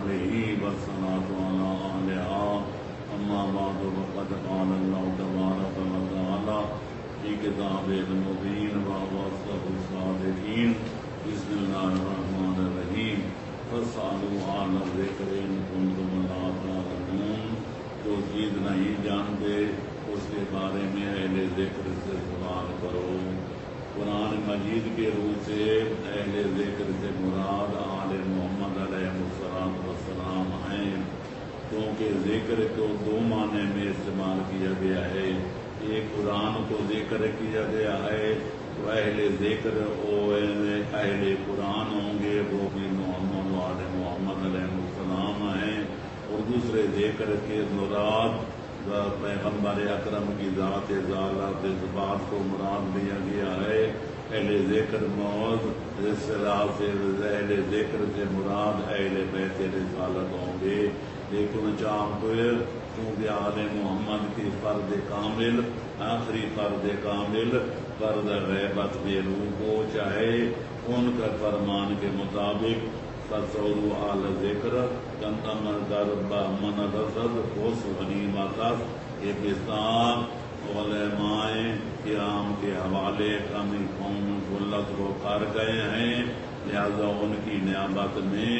عليه والصلاة على أهلها أما بعد فقد قال الله تبارك وتعالى في كتابه المبين وهو أصدق الصادقين بسم الله الرحمن الرحيم فاسألوا أهل الذكر إن كنتم لا تعلمون جو چیز نہیں جانتے اس کے بارے میں اہل ذکر سے سوال کرو. قرآن مجید کے روح سے اہل ذکر سے مراد آل محمد علیہ السلام ہیں، کیونکہ ذکر کو دو معنی میں استعمال کیا گیا ہے. ایک قرآن کو ذکر کیا گیا ہے تو اہل ذکر اہل قرآن ہوں گے، وہ بھی محمد و آل محمد علیہ السلام ہیں. اور دوسرے ذکر کے مراد پیغمبر اکرم کی ذات ذات بات کو مراد لیا گیا ہے. اہل ذکر موت اصطلاح سے اہل ذکر سے مراد اہل بیت رسالت ہوں گے. لیکن چونکہ آل محمد کی فرد کامل آخری فرد کامل فرد غیبت بے روح ہو، چاہے ان کا فرمان کے مطابق فَاسْأَلُوا أَهْلَ الذِّكْرِ كَنْتَمَ دَرْبَ مَنَ رَسَدْ خُصْ غنیمتَ. یہ بستان علماء کرام کے حوالے کمی قوم غلط کو کر گئے ہیں، لہذا ان کی نیابت میں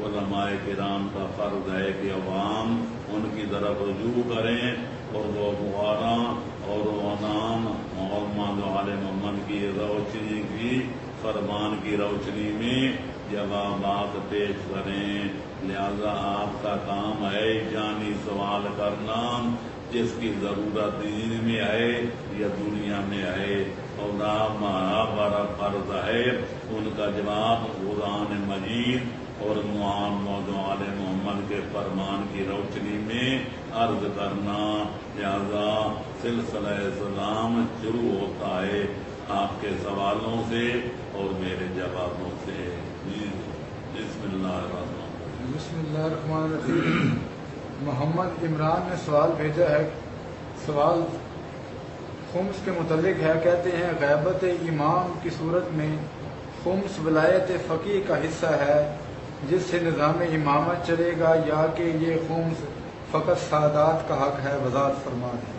علماء کرام کا فرض ہے کہ عوام ان کی طرف رجوع کریں اور وہ بخاراں اور انعام اور آل محمد کی روشنی کی فرمان کی روشنی میں جوابات پیش کریں. لہذا آپ کا کام ہے جانی سوال کرنا، جس کی ضرورت دین میں ہے یا دنیا میں ہے، اور ہمارا بڑا فرض ہے ان کا جواب قرآن مجید اور محمد آل محمد کے فرمان کی روشنی میں عرض کرنا. لہذا سلسلہ سلام شروع ہوتا ہے آپ کے سوالوں سے اور میرے جوابوں سے. بسم اللہ الرحمن الرحیم. بسم اللہ الرحمن الرحیم. محمد عمران نے سوال بھیجا ہے. سوال خمس کے متعلق ہے. کہتے ہیں غیبت امام کی صورت میں خمس ولایت فقیہ کا حصہ ہے جس سے نظام امامت چلے گا، یا کہ یہ خمس فقط سادات کا حق ہے؟ وضاحت فرما دیں.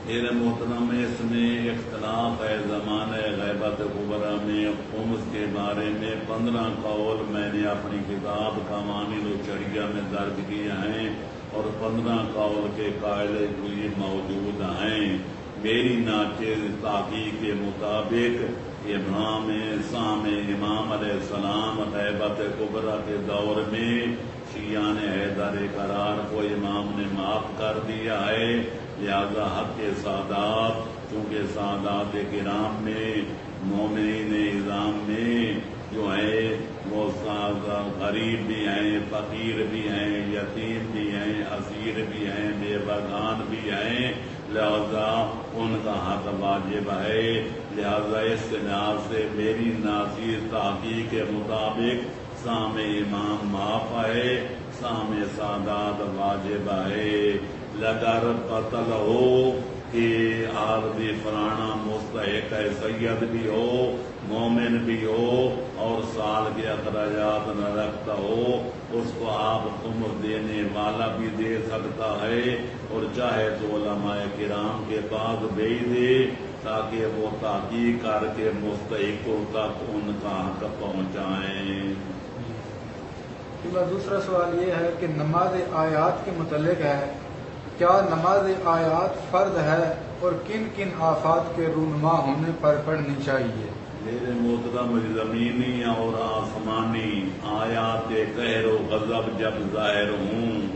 میرے محترم اس میں اختلاف ہے. زمانہ غیبت کبریٰ میں خمس کے بارے میں 15 قول میں نے اپنی کتاب قوانین الشریعہ میں درج کیے ہیں اور 15 قول کے قائل بھی موجود ہیں. میری ناچیز تحقیق کے مطابق امام علیہ السلام غیبت کبریٰ کے دور میں شیعان حیدر قرار کو امام نے معاف کر دیا ہے. لہذا حق سادات، چونکہ سادات کرام میں مومنین اعظام میں جو ہے وہ غریب بھی ہیں، فقیر بھی ہیں، یتیم بھی ہیں، اسیر بھی ہیں، بے بغان بھی ہیں، لہذا ان کا حق واجب ہے. لہذا اس لحاظ سے میری ناصیر تحقیق کے مطابق سام امام معاف ہے، سام سادات واجب ہے. اگر قتل ہو کہ عارضی فلانا مستحق ہے، سید بھی ہو، مومن بھی ہو اور سال کے اخراجات نہ رکھتا ہو، اس کو آپ خمس دینے والا بھی دے سکتا ہے، اور چاہے تو علماء کرام کے پاس بھیج دے تاکہ وہ تحقیق کر کے مستحقوں تک ان کا حق پہنچائیں. دوسرا سوال یہ ہے کہ نماز آیات کے متعلق ہے. کیا نماز آیات فرض ہے اور کن کن آفات کے رونما ہونے پر پڑھنی چاہیے؟ میرے محترم زمینی اور آسمانی آیات قہر و غضب جب ظاہر ہوں،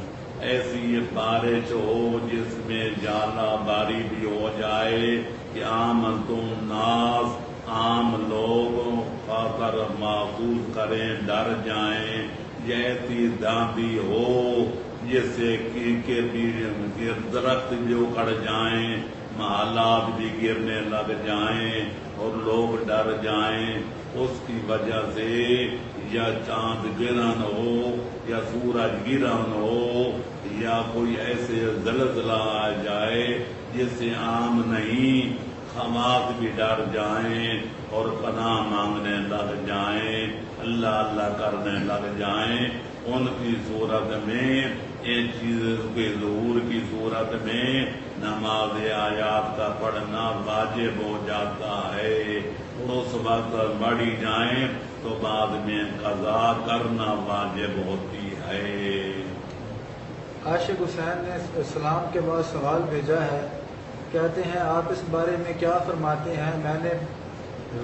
ایسی بارش ہو جس میں جالا باری بھی ہو جائے کہ آمنتم ناس، عام لوگ خاطر محفوظ کریں، ڈر جائیں، ایسی داندی ہو جس سے درخت بھی اکھڑ جائیں، محلات بھی گرنے لگ جائیں اور لوگ ڈر جائیں، اس کی وجہ سے یا چاند گرہن ہو یا سورج گرہن ہو یا کوئی ایسے زلزلہ آ جائے جس سے عام نہیں خواص بھی ڈر جائیں اور پناہ مانگنے لگ جائیں، اللہ اللہ کرنے لگ جائیں، ان کی صورت میں ایک چیز کے ظہور کی صورت میں نماز آیات کا پڑھنا واجب ہو جاتا ہے۔ اس وقت مڑی جائیں تو بعد میں قضا کرنا واجب ہوتی ہے۔ عاشق حسین نے اسلام کے بعد سوال بھیجا ہے، کہتے ہیں آپ اس بارے میں کیا فرماتے ہیں؟ میں نے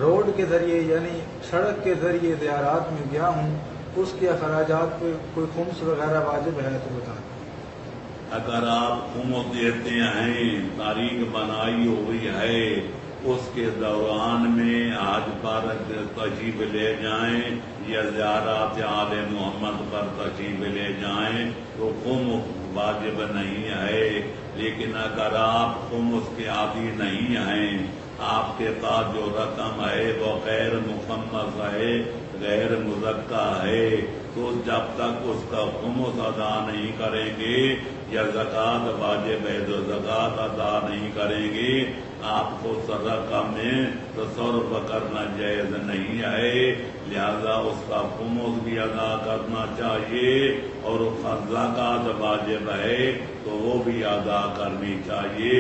روڈ کے ذریعے یعنی سڑک کے ذریعے زیارات میں گیا ہوں، اس کے اخراجات پہ کوئی خمس وغیرہ واجب ہے تو بتا دیں۔ اگر آپ خمس دیتے ہیں، تاریخ بنائی ہوئی ہے، اس کے دوران میں حج پر تشریف لے جائیں یا زیارات آل محمد پر تشریف لے جائیں تو خمس واجب نہیں ہے۔ لیکن اگر آپ خمس کے عادی نہیں ہیں، آپ کے پاس جو رقم ہے وہ غیر مخمس ہے، غیر مزکا ہے، تو جب تک اس کا خمس ادا نہیں کریں گے یا زکوٰۃ واجب ہے تو زکوٰۃ ادا نہیں کریں گے، آپ کو رقم میں تصرف کرنا جائز نہیں ہے، لہذا اس کا خمس بھی ادا کرنا چاہیے، اور زکوٰۃ واجب ہے تو وہ بھی ادا کرنی چاہیے،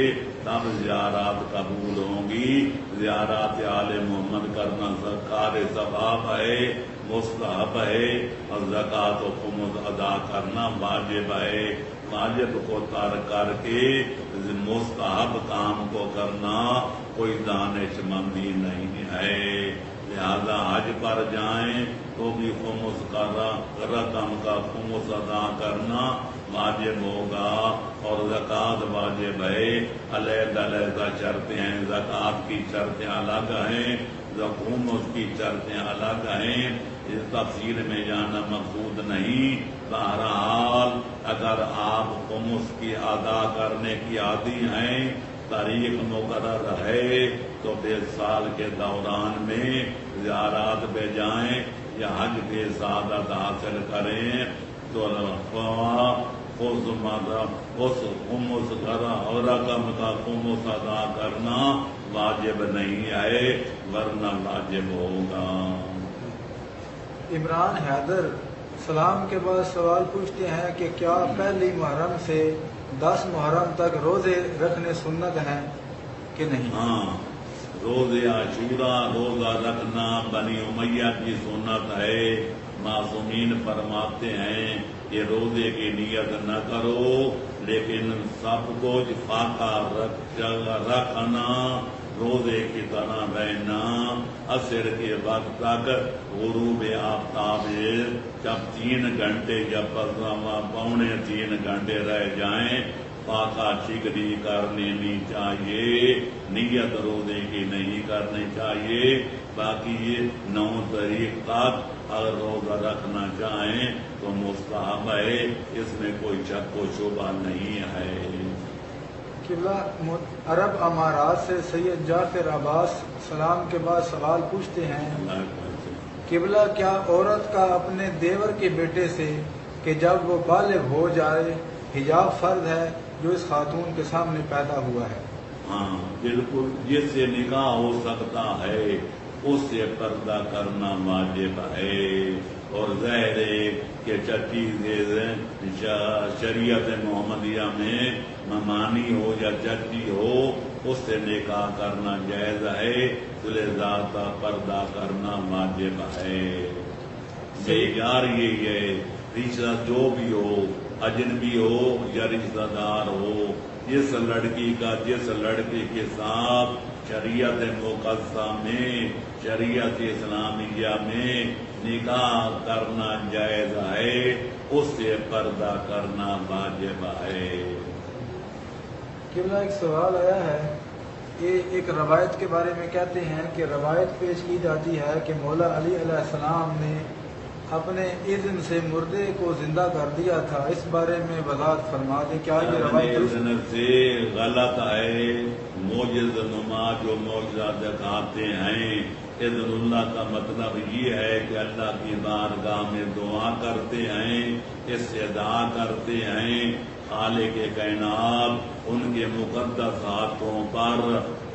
تب زیارات قبول ہوں گی۔ زیارات آل محمد کرنا کار ثواب ہے، مستحب ہے، اور زکوٰۃ و خمس ادا کرنا واجب ہے۔ واجب کو ترک کر کے مستحب کام کو کرنا کوئی دانش مندی نہیں ہے، لہذا حج پر جائیں تو بھی خمس کا رقم کا خمس ادا کرنا واجب ہوگا، اور زکوٰۃ واجب ہے، علیحدہ علیحدہ شرطیں ہیں، زکوٰۃ کی شرطیں الگ ہیں، خمس کی شرطیں الگ ہیں، اس تفصیل میں جانا مقصود نہیں۔ بہرحال اگر آپ خمس کی ادا کرنے کی عادی ہیں، تاریخ مقرر ہے، تو پھر سال کے دوران میں زیارات پہ جائیں یا حج کے سعادت حاصل کریں تو اس خمس اور رقم کا خمس ادا کرنا واجب نہیں ہے، ورنہ واجب ہوگا۔ عمران حیدر سلام کے بعد سوال پوچھتے ہیں کہ کیا پہلی محرم سے 10 محرم تک روزے رکھنے سنت ہیں کہ نہیں؟ ہاں، روزے عاشورہ روزہ رکھنا بنی امیہ کی سنت ہے۔ معصومین فرماتے ہیں کہ روزے کی نیت نہ کرو، لیکن سب کچھ فاقہ رکھنا، روزے کی طرح رہنا، عصر کے وقت تک غروب آفتاب جب 3 گھنٹے یا 2.25 گھنٹے رہ جائیں، فاقہ شکری کر لینی چاہیے، نیت روزے کی نہیں کرنی چاہیے۔ باقی یہ 9 تاریخ تک اگر روزہ رکھنا چاہیں تو مستحب ہے، اس میں کوئی شک و شبہ نہیں ہے۔ قبلہ عرب امارات سے سید جعفر عباس سلام کے بعد سوال پوچھتے ہیں، قبلہ کیا عورت کا اپنے دیور کے بیٹے سے کہ جب وہ بالغ ہو جائے حجاب فرض ہے جو اس خاتون کے سامنے پیدا ہوا ہے؟ ہاں بالکل، جس سے نکاح ہو سکتا ہے اس سے پردہ کرنا واجب ہے، اور ظاہر ہے کہ چچی شریعت محمدیہ میں ممانی ہو یا چچی ہو، اس سے نکاح کرنا جائز ہے، ذات کا پردہ کرنا واجب ہے۔ معیار یہی ہے، رشتہ جو بھی ہو، اجنبی ہو یا رشتہ دار ہو، جس لڑکی کا جس لڑکے کے ساتھ شریعت مقدسہ میں، شریعت اسلامیہ میں نکاح کرنا جائز ہے، اس سے پردہ کرنا واجب ہے۔ قبلہ ایک سوال آیا ہے، یہ ایک روایت کے بارے میں کہتے ہیں کہ روایت پیش کی جاتی ہے کہ مولا علی علیہ السلام نے اپنے اذن سے مردے کو زندہ کر دیا تھا، اس بارے میں وضاحت فرما دیں، کیا یہ روایت اذن سے غلط ہے؟ معجز نما جو معجزہ دکھاتے ہیں، اذن اللہ کا مطلب یہ ہے کہ اللہ کی بارگاہ میں دعا کرتے ہیں، استدعا کرتے ہیں، خالق کائنات ان کے مقدس ہاتھوں پر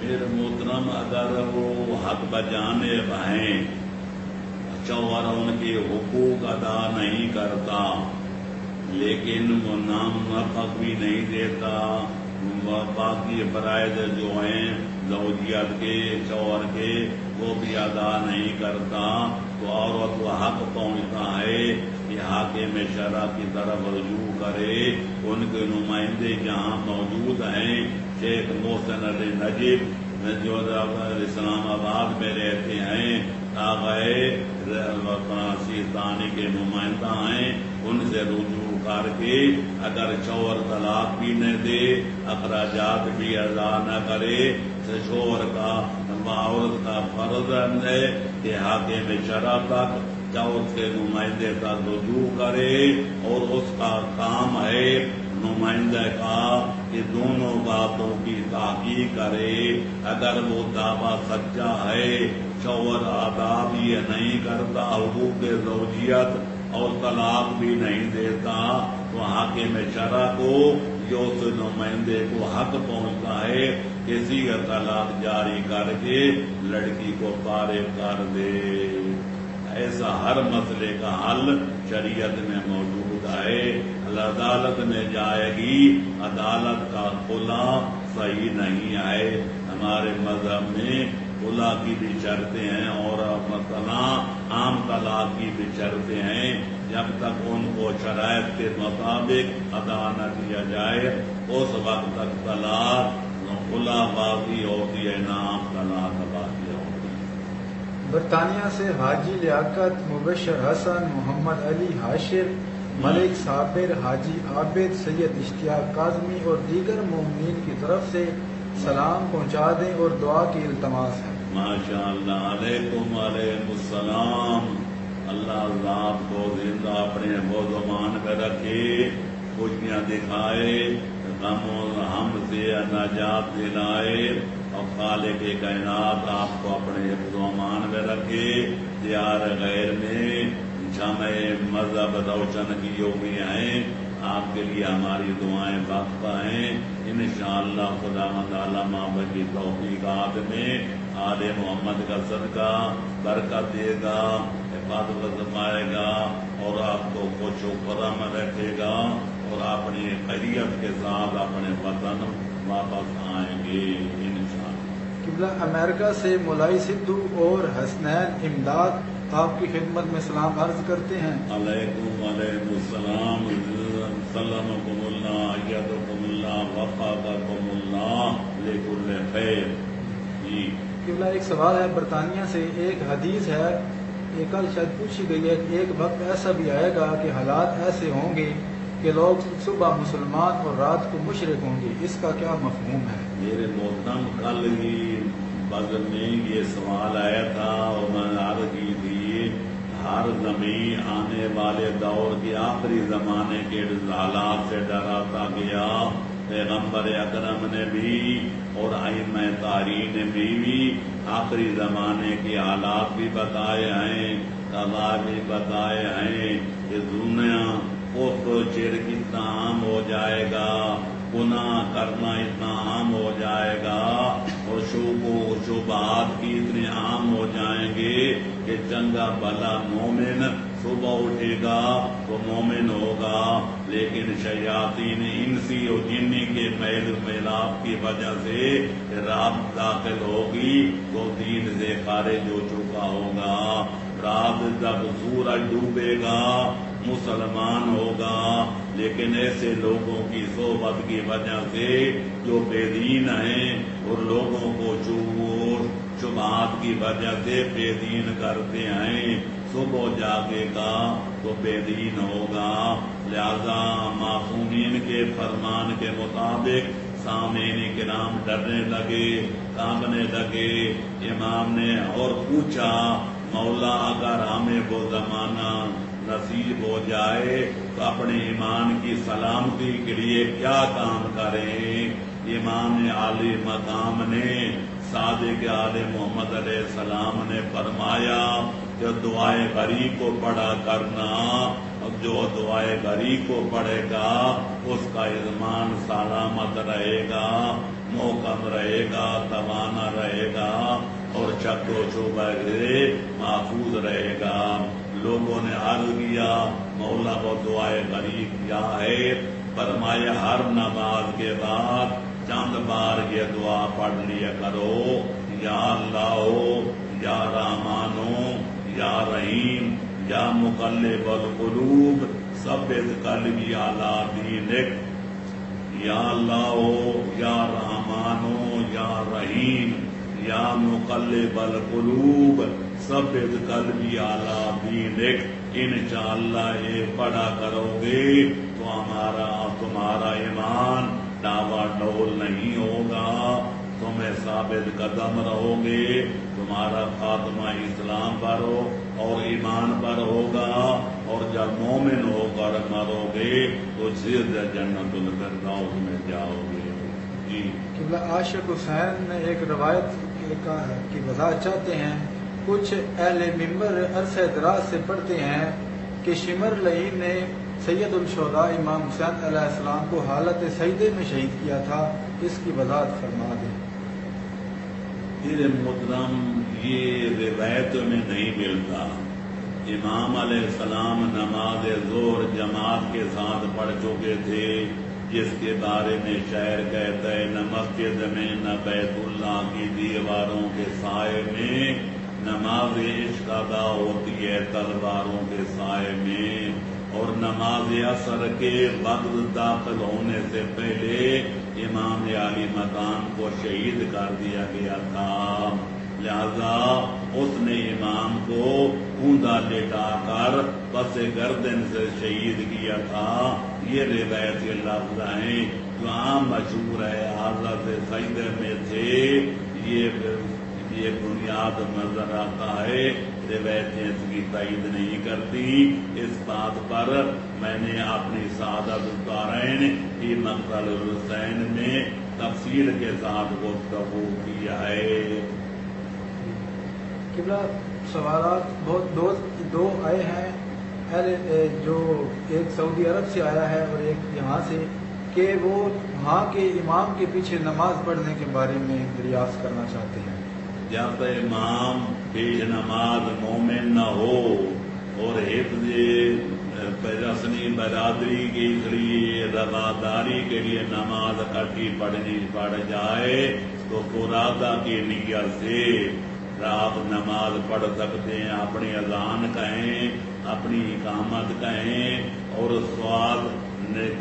میرے محترم اگر وہ حق بجانب ہیں، چور ان کے حقوق ادا نہیں کرتا، لیکن وہ نام نفق بھی نہیں دیتا، باقی فرائض جو ہیں زوجیت کے شوہر کے وہ بھی ادا نہیں کرتا، تو عورت کو حق پہنچتا ہے کہ حاکم شرع کی طرف رجوع کرے۔ ان کے نمائندے جہاں موجود ہیں، شیخ محسن علی نجیب جو اسلام آباد میں رہتے ہیں، سیستانی کے نمائندہ ہیں، ان سے رجوع کر کے اگر شوہر طلاق بھی نہ دے، اخراجات بھی ادا نہ کرے، تو شوہر کا عورت کا فرض ہے کہ حاکم شرع تک اس کے نمائندے تک رجوع کرے، اور اس کا کام ہے نمائندہ کا کہ دونوں باتوں کی تحقیق کرے۔ اگر وہ دعویٰ سچا ہے، شوہر ادا بھی نہیں کرتا حقوق زوجیت اور طلاق بھی نہیں دیتا، تو حاکم شرع کو جو اس نمائندے کو حق پہنچتا ہے کسی کا طلاق جاری کر کے لڑکی کو فارغ کر دے۔ ایسا ہر مسئلے کا حل شریعت میں موجود ہے۔ عدالت میں جائے گی، عدالت کا خلا صحیح نہیں ہے۔ ہمارے مذہب میں خلا کی بھی شرطیں ہیں اور مثلا عام طلاق کی بھی شرطیں ہیں، جب تک ان کو شرائط کے مطابق ادا نہ کیا جائے اس وقت تک طلاق خلا باقی ہوتی ہے، نہ عام طلاق باقی ہوتی ہے۔ برطانیہ سے حاجی لیاقت، مبشر حسن، محمد علی ہاشر، ملک صابر، حاجی عابد، سید اشتیاق کاظمی اور دیگر مومنین کی طرف سے سلام پہنچا دیں اور دعا کی التماس ہے۔ ماشاء اللہ، علیکم وعلیکم السلام۔ اللہ ذات کو زندہ اپنے زمان میں رکھے، خوشیاں دکھائے، غم و ہم سے نجات دلائے، اور خالق کائنات آپ کو اپنے زمان میں رکھے۔ دیار غیر میں جامع مذہب روشن کی ہوئی ہیں، آپ کے لیے ہماری دعائیں باقی ہیں۔ انشاءاللہ خدا تعالیٰ محبت کی توفیقات میں آل محمد کا صدقہ برکت دے گا، حفاظت فرمائے گا، اور آپ کو خوش و خرم رکھے گا، اور اپنی خیریت کے ساتھ اپنے وطن واپس آئیں گے انشاءاللہ۔ قبلہ امریکہ سے مولائی سدھو اور حسنین امداد آپ کی خدمت میں سلام عرض کرتے ہیں۔ علیکم وعلیکم السلام، سلمکم اللہ، ایدکم اللہ، وفقکم اللہ لکل خیر۔ جی قبلہ ایک سوال ہے برطانیہ سے، ایک حدیث ہے، یہ کل شاید پوچھی گئی ہے کہ ایک وقت ایسا بھی آئے گا کہ حالات ایسے ہوں گے کہ لوگ صبح مسلمان اور رات کو مشرک ہوں گے، اس کا کیا مفہوم ہے؟ میرے محترم، کل ہی بغل میں یہ سوال آیا تھا اور میں نے عرض کی تھی، ہر زمین آنے والے دور کے آخری زمانے کے حالات سے ڈراتا گیا۔ پیغمبر اکرم نے بھی اور ائمہ تاریخ نے بھی آخری زمانے کے حالات بھی بتائے ہیں، قضا بھی بتائے ہیں کہ دنیا کفر شرک اتنا عام ہو جائے گا، گناہ کرنا اتنا عام ہو جائے گا، اور شبہات کی اتنے عام ہو جائیں گے کہ چنگا بھلا مومن صبح اٹھے گا تو مومن ہوگا، لیکن شیاطین انسی اور جنی کے میل میلاپ کی وجہ سے رات داخل ہوگی تو دین سے خارج ہو چکا ہوگا۔ رات جب سورج ڈوبے گا مسلمان ہوگا، لیکن ایسے لوگوں کی صحبت کی وجہ سے جو بے دین ہیں اور لوگوں کو شبہات کی وجہ سے بے دین کرتے ہیں، صبح جاگے گا تو بے دین ہوگا۔ لہذا معصومین کے فرمان کے مطابق سامعین کرام ڈرنے لگے، کانپنے لگے۔ امام نے اور پوچھا، مولا اگر ہمیں وہ زمانہ نصیب ہو جائے تو اپنے ایمان کی سلامتی کے لیے کیا کام کریں؟ امام عالی مقام نے صادق آل محمد علیہ السلام نے فرمایا کہ دعائے غریب کو پڑھا کرنا، جو دعائے غریب کو پڑھے گا اس کا ایمان سلامت رہے گا، محکم رہے گا، توانا رہے گا اور چک و چوبہ سے محفوظ رہے گا۔ لوگوں نے عرض کیا مولا کو دعائے غریب کیا ہے؟ فرمایا ہر نماز کے بعد چند بار یہ دعا پڑھ لیا کرو، یا اللہ یا رحمانو یا رحیم یا مقلب القلوب ثبت قلبی علی دینک، یا اللہ یا رحمانو یا رحیم یا مقلب القلوب ثبت قلبی علی دینک۔ انشاءاللہ یہ پڑھا کرو گے تو تمہارا ایمان ڈاوا ڈول نہیں ہوگا، تمہیں ثابت قدم رہو گے، تمہارا خاتمہ اسلام پر ہو اور ایمان پر ہوگا، اور جب مومن ہو کر مرو گے تو سیدھے جنت الفردوس میں جاؤ گے۔ جی قبلہ عاشق حسین نے ایک روایت کی وضاحت چاہتے ہیں۔ کچھ اہل منبر عرصہ دراز سے پڑھتے ہیں کہ شمر لعین نے سید الشہداء امام حسین علیہ السلام کو حالت سجدے میں شہید کیا تھا، اس کی وضاحت فرما دیں۔ محترم یہ روایت میں نہیں ملتا۔ امام علیہ السلام نماز ظہر جماعت کے ساتھ پڑھ چکے تھے، جس کے بارے میں شاعر کہتا ہے نہ مسجد میں نہ بیت اللہ کی دیواروں کے سائے میں نماز عشق ادا ہوتی ہے تلواروں کے سائے میں، اور نماز عصر کے وقت داخل ہونے سے پہلے امام عالی مقام کو شہید کر دیا گیا تھا، لہذا اس نے امام کو اوندا لٹا کر پس گردن سے شہید کیا تھا۔ یہ روایت کے لفظ ہیں جو عام مشہور ہے، حضرت سجدے میں تھے، یہ بنیاد نظر آتا ہے، روایتیں اس کی تائید نہیں کرتی۔ اس بات پر میں نے اپنی سعادت الدارین کی مقتل الحسین میں تفصیل کے ساتھ گفتگو کیا ہے۔ قبلہ سوالات بہت دو آئے ہیں، جو ایک سعودی عرب سے آیا ہے اور ایک یہاں سے، کہ وہ وہاں کے امام کے پیچھے نماز پڑھنے کے بارے میں دریافت کرنا چاہتے ہیں۔ جب امام پیش نماز مومن نہ ہو اور حفظ رسمی برادری کے لیے رواداری کے لیے نماز اکٹھی پڑھنی پڑ جائے تو قرادہ کی نیت سے رات نماز پڑھ سکتے ہیں، اپنی اذان کہیں، اپنی اقامت کہیں، اور سواد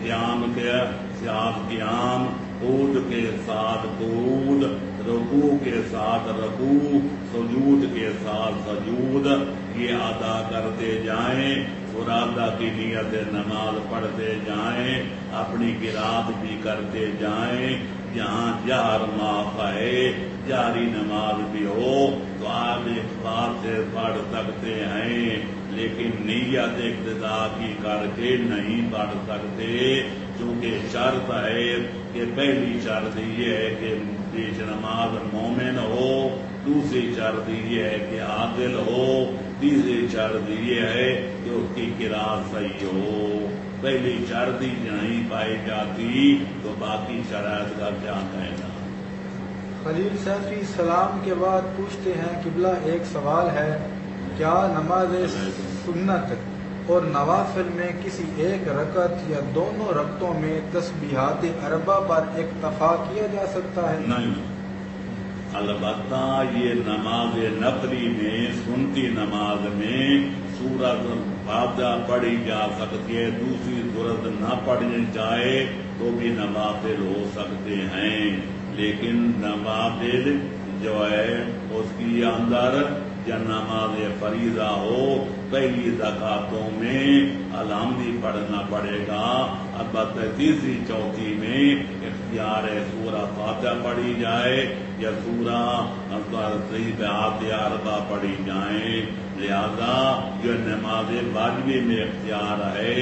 قیام کے ساتھ قیام، قود کے ساتھ قود، رکوع کے ساتھ رکوع، سجود کے ساتھ سجود، یہ ادا کرتے جائیں، قرادہ کی نیت نماز پڑھتے جائیں، اپنی قرات بھی کرتے جائیں۔ جہاں جہر معاف ہے، جاری نماز بھی ہو تو آپ ایک بات سے پڑھ سکتے ہیں، لیکن نیت اقتدا کی کر کے نہیں پڑھ سکتے، چونکہ شرط ہے کہ پہلی شرط یہ ہے کہ پیش نماز مومن ہو، دوسری شرط یہ ہے کہ عادل ہو، تیسری شرط یہ ہے کہ اس کی قرات صحیح ہو۔ پہلی شرط ہی نہیں پائی جاتی تو باقی شرائط کا کیا کہنا۔ خلیل سیفی سلام کے بعد پوچھتے ہیں قبلہ ایک سوال ہے، کیا نماز سنت اور نوافل میں کسی ایک رکعت یا دونوں رکعتوں میں تسبیحات اربع پر اکتفا کیا جا سکتا ہے؟ نہیں، البتہ یہ نماز نفلی میں، سنتی نماز میں سورۃ فاتحہ پڑھی جا سکتی ہے، دوسری سورت نہ پڑھنی چاہے تو بھی نوافل ہو سکتے ہیں، لیکن نوافل جو ہے اس کی اندر جب نماز فریضہ ہو پہلی رکعتوں میں الحمدی پڑھنا پڑے گا، البتہ تیسری چوتھی میں اختیار ہے سورہ فاتحہ پڑھی جائے یا سورہ تسبیحات اربع پڑھی جائیں، لہذا یہ نماز واجبی میں اختیار ہے،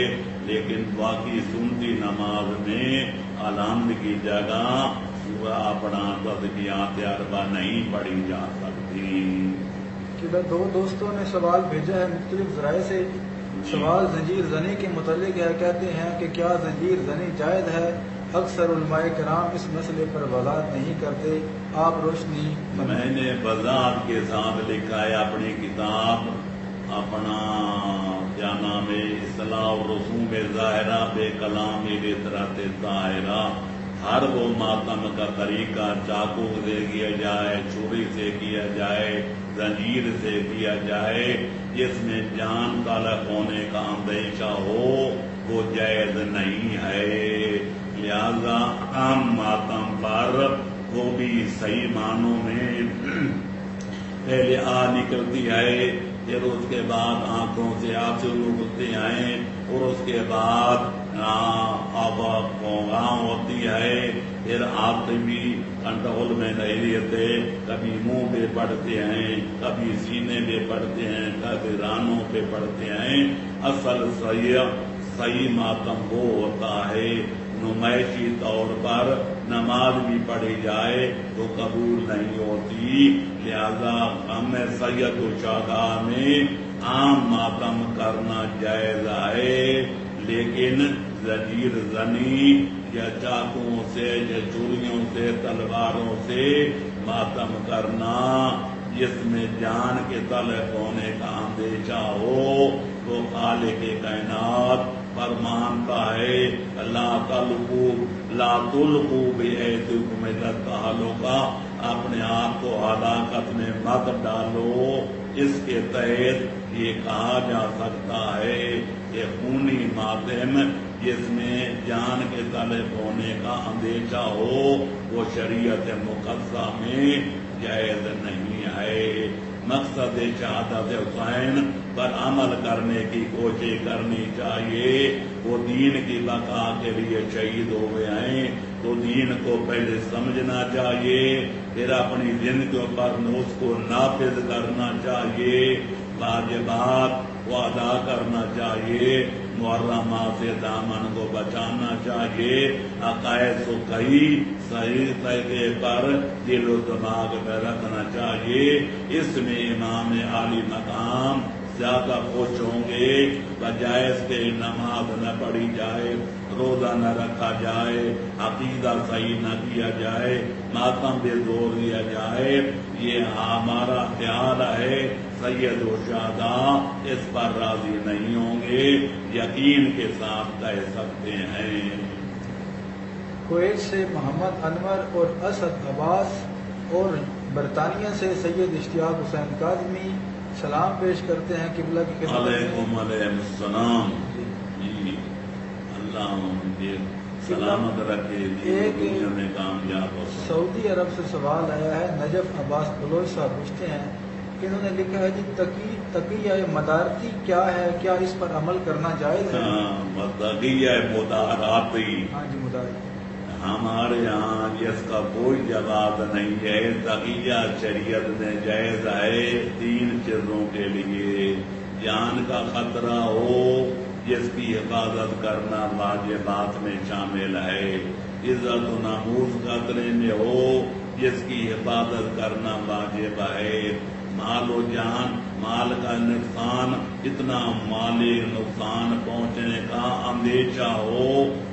لیکن باقی سنتی نماز میں الحمد کی جگہ سورہ اپنا تسبیحات اربع نہیں پڑھی جا سکتی۔ دو دوستوں نے سوال بھیجا ہے مختلف ذرائع سے۔ سوال زنجیر زنی کے متعلق ہے، کہتے ہیں کہ کیا زنجیر زنی جائز ہے اکثر علماء کرام اس مسئلے پر وضاحت نہیں کرتے. آپ روشنی میں نے وضاحت کے ساتھ لکھا ہے اپنی کتاب، اپنا کیا نام ہے، اصلاح و رسوم ظاہرہ بے کلام فطرت ظاہرہ. ہر وہ ماتم کا طریقہ چاقو سے کیا جائے، چھری سے کیا جائے، زنجیر سے کیا جائے، جس میں جان تلف ہونے کا اندیشہ ہو وہ جائز نہیں ہے. لہذا عام ماتم پر وہ بھی صحیح معنوں میں پہلے نکلتی ہے، پھر اس کے بعد آنکھوں سے آنسو اگلتے ہیں، اور اس کے بعد اب گاؤں ہوتی ہے، پھر آپ بھی کنٹرول میں نہیں رہتے، کبھی منہ پہ پڑتے ہیں، کبھی سینے پہ پڑتے ہیں، کبھی رانوں پہ پڑتے ہیں. اصل صحیح ماتم وہ ہوتا ہے نمائشی طور پر نماز بھی پڑھی جائے تو قبول نہیں ہوتی. لہذا ہم سید و شاہدہ میں عام ماتم کرنا جائز ہے، لیکن زنجیر زنی یا چاقوں سے یا چوریوں سے تلواروں سے ماتم کرنا جس میں جان کے تلف ہونے کا اندیشہ ہو تو خالق کائنات فرمانتا ہے لا تلقوا بأیدیکم الی التہلکہ، اپنے آپ کو ہلاکت میں مت ڈالو. اس کے تحت یہ کہا جا سکتا ہے کہ خونی ماتم جس میں جان کے تلف ہونے کا اندیشہ ہو وہ شریعت مقدسہ میں جائز نہیں ہے. مقصد شہادت حسین پر عمل کرنے کی کوشش کرنی چاہیے. وہ دین کی بقا کے لیے شہید ہو گئے ہیں تو دین کو پہلے سمجھنا چاہیے، پھر اپنی زندگیوں پر اس کو نافذ کرنا چاہیے، واجبات کو ادا کرنا چاہیے، محرمات سے دامن کو بچانا چاہیے، عقائد کو صحیح طریقے پر دل و دماغ میں رکھنا چاہیے. اس میں امام عالی مقام زیادہ خوش ہوں گے بجائے اس کے نماز نہ پڑھی جائے، روزہ نہ رکھا جائے، عقیدہ صحیح نہ کیا جائے، ماتم پہ زور دیا جائے. یہ ہمارا خیال ہے. سید و شہداء اس پر راضی نہیں ہوں گے، یقین کے ساتھ کہہ سکتے ہیں. کویت سے محمد انور اور اسد عباس اور برطانیہ سے سید اشتیاق حسین کاظمی سلام پیش کرتے ہیں قبلہ کی خدمت میں. علیکم السلام. جی اللہ مجھے سلامت رکھے، دنیا میں کامیاب ہو. سعودی عرب سے سوال آیا ہے. نجف عباس بلوچ صاحب پوچھتے ہیں کہ انہوں نے لکھا ہے جی تقیہ مدارتی کیا ہے، کیا اس پر عمل کرنا جائز ہے؟ تقیہ مدارتی، ہاں جی مدارتی. ہمارے یہاں اس کا کوئی جواب نہیں ہے. تقیہ شریعت میں جائز ہے 3 چیزوں کے لیے. جان کا خطرہ ہو جس کی حفاظت کرنا واجبات میں شامل ہے. عزت و ناموس خطرے میں ہو جس کی حفاظت کرنا واجب ہے. مال و جان، مال کا نقصان، اتنا مالی نقصان پہنچنے کا اندیشہ ہو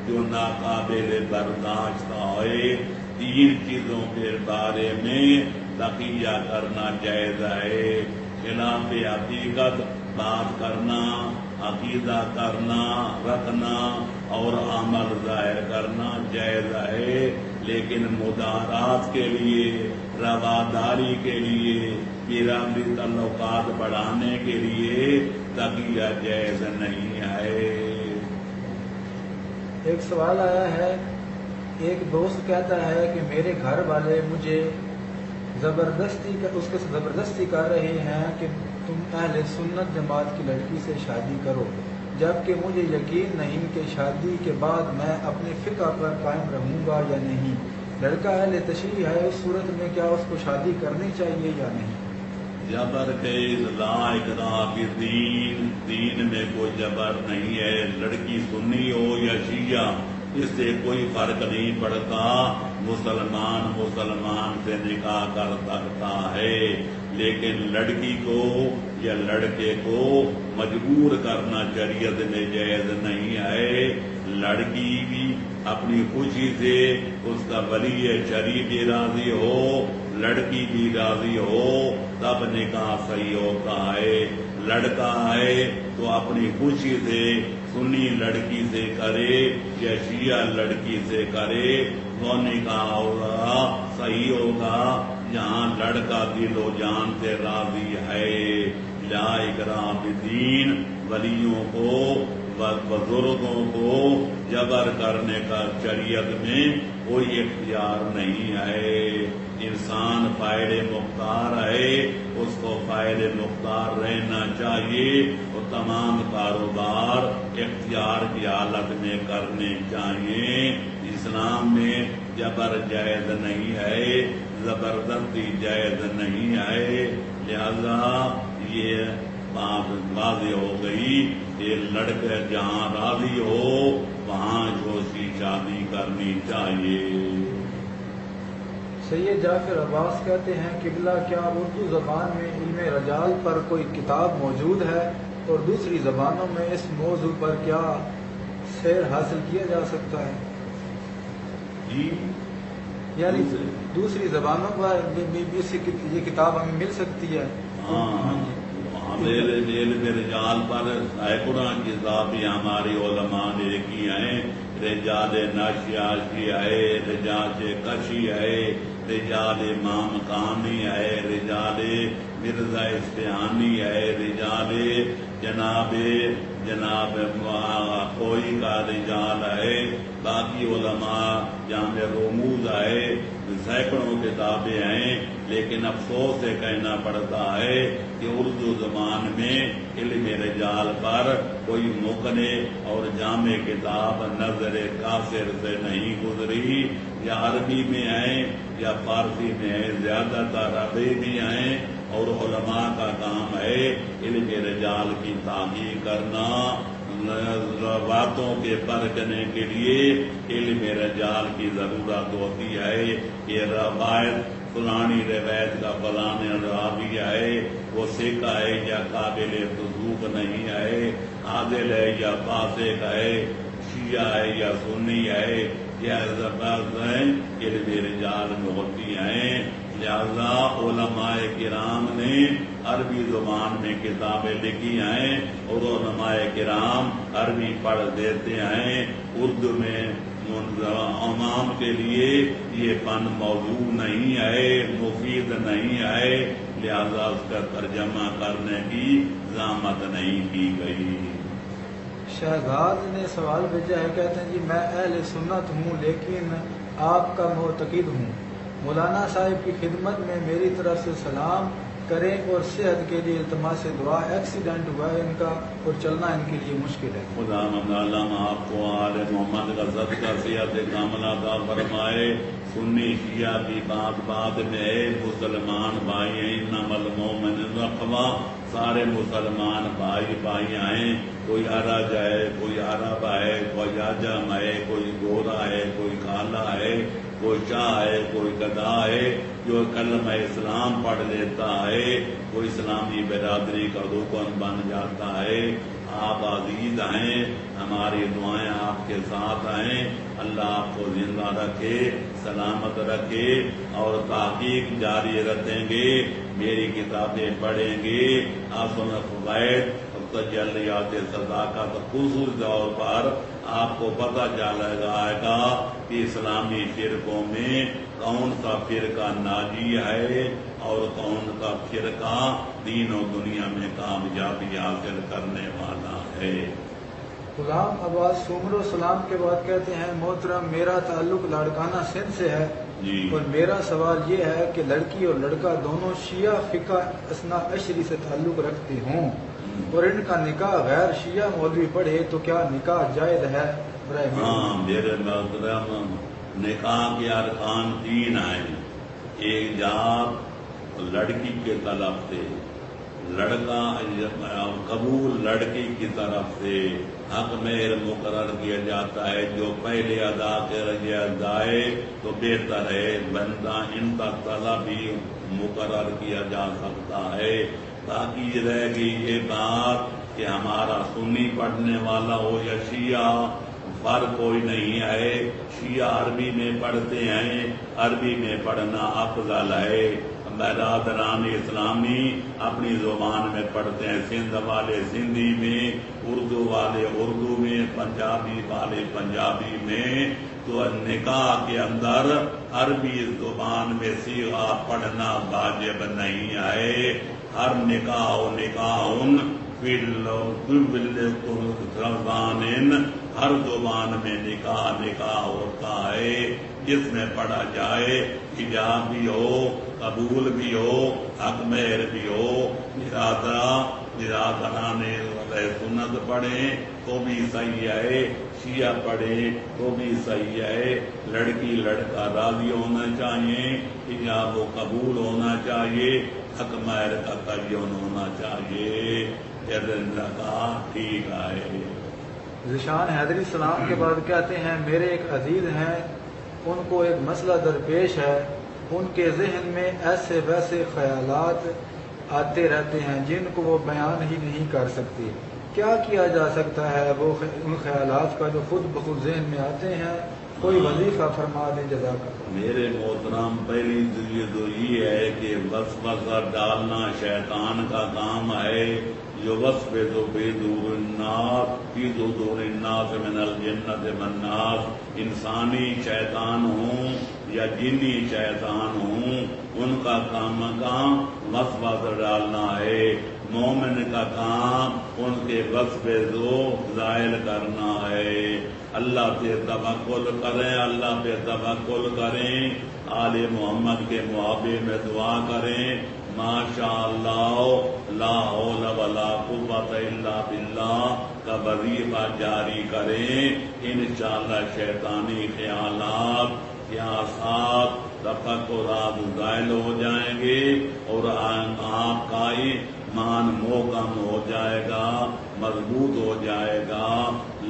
جو ناقابل برداشت ہے. 3 چیزوں کے بارے میں تقیہ کرنا جائز ہے. خلاف حقیقت بات کرنا، عقیدہ کرنا، رکھنا اور عمل ظاہر کرنا جائز ہے، لیکن مدارات کے لیے، رواداری کے لیے، پیرامی تعلقات بڑھانے کے لیے تقیہ جائز نہیں ہے. ایک سوال آیا ہے. ایک دوست کہتا ہے کہ میرے گھر والے مجھے زبردستی کر رہے ہیں کہ تم اہل سنت جماعت کی لڑکی سے شادی کرو، جبکہ مجھے یقین نہیں کہ شادی کے بعد میں اپنے فقہ پر قائم رہوں گا یا نہیں. لڑکا اہل تشیع ہے، اس صورت میں کیا اس کو شادی کرنی چاہیے یا نہیں؟ جبر کے لا اکراہ فی الدین، دین میں کوئی جبر نہیں ہے. لڑکی سنی ہو یا شیعہ اس سے کوئی فرق نہیں پڑتا. مسلمان سے نکاح کر سکتا ہے، لیکن لڑکی کو یا لڑکے کو مجبور کرنا شریعت میں جائز نہیں ہے. لڑکی بھی اپنی خوشی سے اس کا ولی شرعی بھی راضی ہو، لڑکی بھی راضی ہو، تب نکاح صحیح ہوتا ہے۔ لڑکا ہے تو اپنی خوشی سے سنی لڑکی سے کرے یا شیعہ لڑکی سے کرے، وہ نکاح ہوگا صحیح ہوگا جہاں لڑکا دل و جان سے راضی ہے۔ لا اکراہ فی الدین، ولیوں کو بزرگوں کو جبر کرنے کا شریعت میں کوئی اختیار نہیں ہے۔ انسان فاعل مختار ہے، اس کو فاعل مختار رہنا چاہیے، اور تمام کاروبار اختیار کی حالت میں کرنے چاہیے۔ اسلام میں جبر جائز نہیں ہے، زبردستی جائز نہیں ہے، لہذا یہ بات واضح ہو گئی کہ لڑکے جہاں راضی ہو وہاں جوشی شادی کرنی چاہیے۔ سید جعفر عباس کہتے ہیں قبلہ کیا اردو زبان میں علم رجال پر کوئی کتاب موجود ہے، اور دوسری زبانوں میں اس موضوع پر کیا سیر حاصل کیا جا سکتا ہے؟ جی، یعنی دوسری زبانوں پر بھی یہ کتاب ہمیں مل سکتی ہے؟ ہاں، علم رجال پر سینکڑوں کتابیں ہماری علماء نے لکھی ہیں۔ رجال ناشیاشی ہے، رجال کشی ہے، رجال امام کانی ہے، رجال مرزا استعانی ہے، رجال جناب کوئی کا رجال ہے، باقی علماء جامع رموز ہے، سینکڑوں کتابیں ہیں، لیکن افسوس سے کہنا پڑتا ہے کہ اردو زبان میں علم رجال پر کوئی مقنع اور جامع کتاب نظر قاصر سے نہیں گزری۔ یا عربی میں ہیں یا فارسی میں ہیں، زیادہ تر عربی بھی ہیں، اور علماء کا کام ہے علم رجال کی تحقیق کرنا۔ باتوں کے پرکھنے کے لیے علم رجال کی ضرورت ہوتی ہے کہ روایت فلانی روایت کا فلاں راوی ہے، وہ سکھ ہے یا قابل تصدیق نہیں ہے، عادل ہے یا فاسق ہے، شیعہ ہے یا سنی ہے، یہ زبردست علم رجال میں ہوتی ہیں۔ لہذا علماء کرام نے عربی زبان میں کتابیں لکھی ہیں، اور علماء کرام عربی پڑھ دیتے ہیں۔ اردو میں عوام کے لیے یہ فن موضوع نہیں ہے، مفید نہیں ہے، لہذا اس کا ترجمہ کرنے کی زحمت نہیں کی گئی۔ شہزاد نے سوال بھیجا ہے، کہتے ہیں جی میں اہل سنت ہوں لیکن آپ کا معتقد ہوں، مولانا صاحب کی خدمت میں میری طرف سے سلام کریں اور صحت کے لیے التماس دعا، ایکسیڈنٹ ہوا ہے ان کا اور چلنا ان کے لیے مشکل ہے۔ خدا مندعلم آپ کو آل محمد کا صدقہ صحت کاملہ عطا فرمائے۔ سنی شیعہ کی بات میں ہے، مسلمان بھائی ہیں، انما المؤمنون اخوہ، سارے مسلمان بھائی ہیں، کوئی عرج ہے، کوئی عرب ہے، کوئی عجم ہے، کوئی گورا ہے، کوئی کالا ہے، کوئی شاہ ہے، کوئی گدا ہے، جو کلمہ اسلام پڑھ لیتا ہے وہ اسلامی برادری کا رکن بن جاتا ہے۔ آپ عزیز ہیں، ہماری دعائیں آپ کے ساتھ ہیں، اللہ آپ کو زندہ رکھے، سلامت رکھے، اور تحقیق جاری رکھیں گے، میری کتابیں پڑھیں گے، اصل فوائد تجلیات صداقت، خصوصی طور پر آپ کو پتہ چلے گا کہ اسلامی فرقوں میں کون سا فرقہ ناجی ہے اور کون سا فرقہ دین و دنیا میں کامیابی حاصل کرنے والا ہے۔ غلام عباس سومر سلام کے بعد کہتے ہیں محترم میرا تعلق لاڑکانہ سندھ سے ہے، جی، اور میرا سوال یہ ہے کہ لڑکی اور لڑکا دونوں شیعہ فقہ اثنا عشری سے تعلق رکھتے ہوں اور ان کا نکاح غیر شیعہ مولوی پڑھے تو کیا نکاح جائز ہے؟ ہاں میرے محترم، نکاح کے ارکان 3 ہیں، ایک جاب لڑکی کے طرف سے، لڑکا قبول لڑکی کی طرف سے، حق مہر مقرر کیا جاتا ہے، جو پہلے ادا کر جائے تو بہتر ہے، بندہ ان کا طلب بھی مقرر کیا جا سکتا ہے، تاکہ یہ رہے گی یہ بات کہ ہمارا سنی پڑھنے والا ہو یا شیعہ، فرق کوئی نہیں ہے. شیعہ عربی میں پڑھتے ہیں، عربی میں پڑھنا افضل ہے. برادران اسلامی اپنی زبان میں پڑھتے ہیں، سندھ والے سندھی میں، اردو والے اردو میں، پنجابی والے پنجابی میں. تو نکاح کے اندر عربی زبان میں صیغہ پڑھنا واجب نہیں ہے. ہر نکاح ہر زبان میں نکاح ہوتا ہے، جس میں پڑھا جائے، ایجاب بھی ہو، قبول بھی ہو، حق مہر بھی ہو. برادران سنت پڑھیں تو بھی صحیح ہے، شیعہ پڑھیں تو بھی صحیح ہے. لڑکی لڑکا راضی ہونا چاہیے، ایجاب و قبول ہونا چاہیے، حق مہر کا تعین ہونا چاہیے. کا ٹھیک ہے. ذیشان حیدری سلام کے بعد کہتے ہیں میرے ایک عزیز ہیں، ان کو ایک مسئلہ درپیش ہے. ان کے ذہن میں ایسے ویسے خیالات آتے رہتے ہیں جن کو وہ بیان ہی نہیں کر سکتی. کیا کیا جا سکتا ہے وہ ان خیالات کا جو خود بخود ذہن میں آتے ہیں؟ کوئی وظیفہ فرما دیں جزاک اللہ. میرے محترم، پہلی چیز تو یہ ہے کہ وسوسہ ڈالنا شیطان کا کام ہے. جو وسوسہ بے دور الناس فی صدور الناس من الجنۃ والناس، انسانی شیطان ہوں یا جنی شیطان ہوں، ان کا کام وسوسہ ڈالنا ہے. مومن کا کام ان کے وسوسے کو زائل کرنا ہے. اللہ پہ توکل کریں، اللہ پہ توکل کریں، آل محمد کے محابے میں دعا کریں. ماشاء اللہ لا حول ولا قوت الا باللہ کا وظیفہ جاری کریں. انشاءاللہ شیطانی خیالات سیاست تفکرات زائل ہو جائیں گے اور آپ کا ایمان محکم ہو جائے گا، مضبوط ہو جائے گا.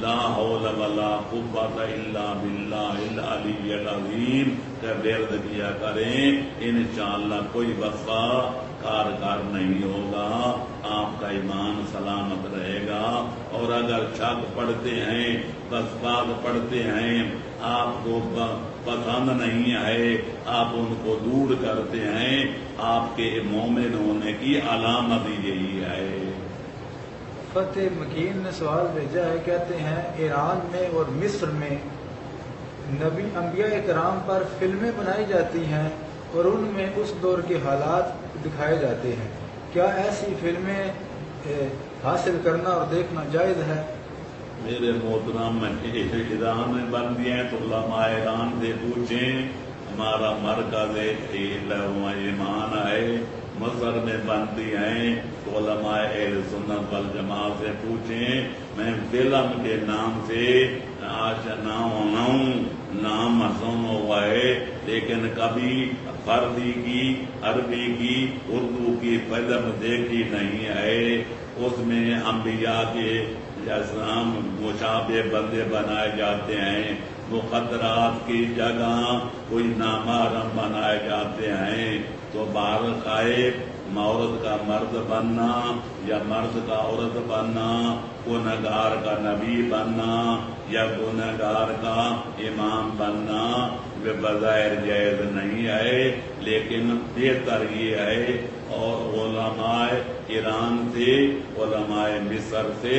لا حول ولا قوت الا باللہ العلی العظیم کا ورد کیا کریں. انشاءاللہ کوئی وسوسہ کارگر نہیں ہوگا، آپ کا ایمان سلامت رہے گا. اور اگر شک پڑھتے ہیں، وسواس پڑھتے ہیں، آپ کو پسند نہیں ہے، آپ ان کو دور کرتے ہیں، آپ کے مومن ہونے کی علامت یہی ہے. فتح مکین نے سوال بھیجا ہے، کہتے ہیں ایران میں اور مصر میں نبی انبیاء کرام پر فلمیں بنائی جاتی ہیں اور ان میں اس دور کے حالات دکھائے جاتے ہیں. کیا ایسی فلمیں حاصل کرنا اور دیکھنا جائز ہے؟ میرے محترم، ایران میں بن دیا ہے تو علماء ایران سے پوچھیں. ہمارا مرکز ایمان ہے. مصر میں بنتی ہیں تو علماء اہل سنت والجماعت سے پوچھیں. میں فلم کے نام سے آشنا ہونا ہوں، نام سن ہوا ہے، لیکن کبھی فارسی کی، عربی کی، اردو کی فلم دیکھی نہیں ہے. اس میں انبیاء کے اسلام مشابہ بندے بنائے جاتے ہیں، مقدرات کی جگہ کوئی نامحرم بنائے جاتے ہیں. تو باہر عورت کا مرد بننا یا مرد کا عورت بننا، گنہگار کا نبی بننا یا گنہگار کا امام بننا وہ بظاہر جائز نہیں ہے، لیکن بہتر یہ ہے. اور علماء ایران سے، علماء مصر سے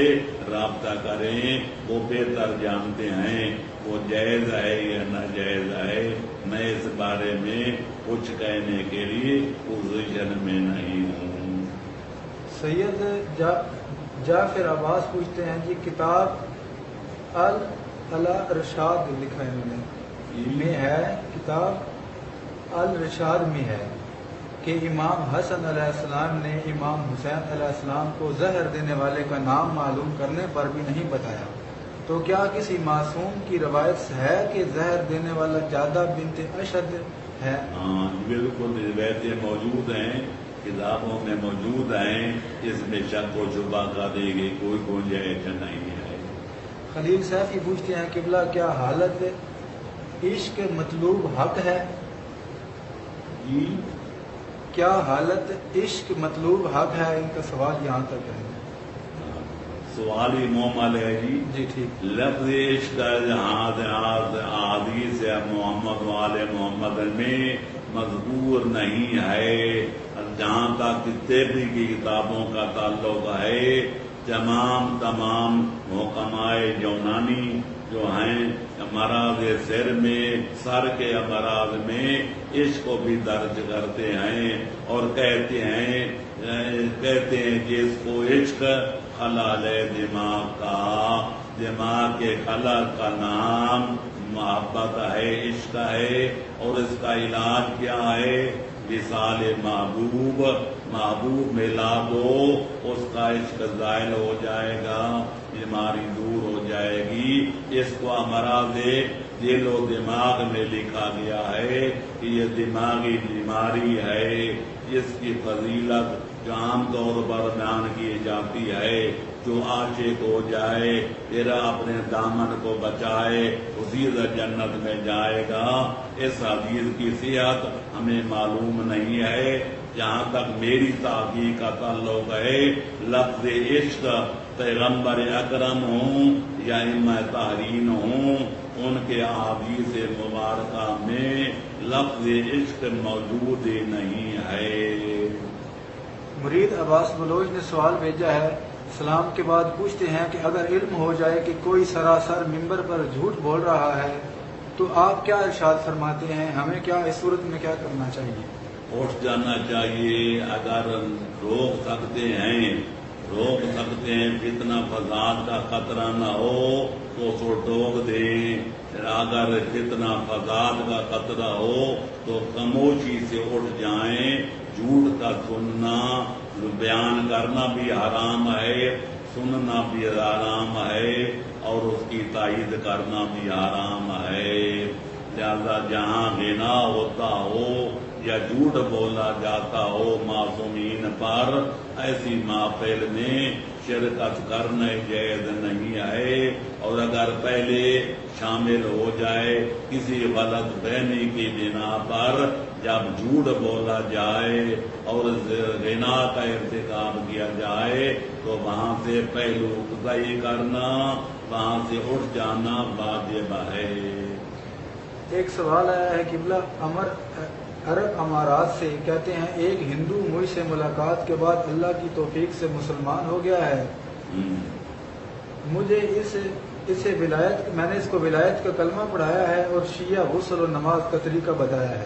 رابطہ کریں، وہ بہتر جانتے ہیں وہ جائز ہے یا ناجائز ہے. میں اس بارے میں کچھ کہنے کے لیے پوزیشن میں نہیں ہوں. سید جعفر عباس پوچھتے ہیں جی، کتاب الرشاد لکھا ہے انہوں نے، میں ہے کتاب الرشاد میں ہے کہ امام حسن علیہ السلام نے امام حسین علیہ السلام کو زہر دینے والے کا نام معلوم کرنے پر بھی نہیں بتایا. تو کیا کسی معصوم کی روایت ہے کہ زہر دینے والا جادہ بنت اشد ہے؟ ہاں بالکل، روایتیں موجود ہیں، کتابوں میں موجود ہیں. اس میں شک و شبہ کا دے گی کوئی گنجائش نہیں ہے. خلیل سیفی پوچھتے ہیں قبلہ کیا حالت عشق مطلوب حق ہے؟ جی کیا حالت عشق مطلوب حق ہے؟ ان کا سوال یہاں تک ہے. سوالی مومل ہے جی ٹھیک. لفظ عشق حدیث محمد والے محمد میں مذکور نہیں ہے. جہاں تک تیری کی کتابوں کا تعلق ہے تمام محکمائے یونانی جو ہیں امراض سر میں سر کے امراض میں عشق کو بھی درج کرتے ہیں اور کہتے ہیں کہ اس کو عشق خلل دماغ کا، دماغ کے خلل کا نام محبت ہے، عشق ہے. اور اس کا علاج کیا ہے؟ وصال محبوب، محبوب ملا دو، اس کا عشق زائل ہو جائے گا، بیماری دور ہو جائے گی. اس کو امراض دل و دماغ میں لکھا گیا ہے کہ یہ دماغی بیماری ہے. اس کی فضیلت جو عام طور پر بیان کی جاتی ہے، جو عاشق ہو جائے پھر اپنے دامن کو بچائے اسی جنت میں جائے گا. اس حدیث کی صحت ہمیں معلوم نہیں ہے. جہاں تک میری تحقیق کا تعلق ہے، لفظ عشق پیغمبر اکرم ہوں یا ائمہ طاہرین ہوں، ان کے احادیث مبارکہ میں لفظ عشق موجود نہیں ہے. مرید عباس بلوچ نے سوال بھیجا ہے، سلام کے بعد پوچھتے ہیں کہ اگر علم ہو جائے کہ کوئی سراسر ممبر پر جھوٹ بول رہا ہے تو آپ کیا ارشاد فرماتے ہیں؟ ہمیں کیا اس صورت میں کیا کرنا چاہیے؟ اٹھ جانا چاہیے. اگر روک سکتے ہیں فتنہ فساد کا خطرہ نہ ہو تو اس کو ٹوک دیں. اگر فتنہ فساد کا خطرہ ہو تو خاموشی سے اٹھ جائیں. جھوٹ کا سننا، بیان کرنا بھی حرام ہے، سننا بھی حرام ہے، اور اس کی تائید کرنا بھی حرام ہے. لہذا جہاں غنا ہوتا ہو یا جھوٹ بولا جاتا ہو معصومین پر، ایسی محفل میں شرکت کرنا جائز نہیں ہے. اور اگر پہلے شامل ہو جائے کسی غلط فہمی کی بنا پر، جب جھوٹ بولا جائے اور غنا کا ارتکاب کیا جائے تو وہاں سے پہلو صحیح کرنا، وہاں سے اٹھ جانا واجب ہے. ایک سوال آیا ہے قبلہ عرب امارات سے، کہتے ہیں ایک ہندو مجھ سے ملاقات کے بعد اللہ کی توفیق سے مسلمان ہو گیا ہے. مجھے میں نے اس کو ولایت کا کلمہ پڑھایا ہے اور شیعہ غسل و نماز کا طریقہ بتایا ہے.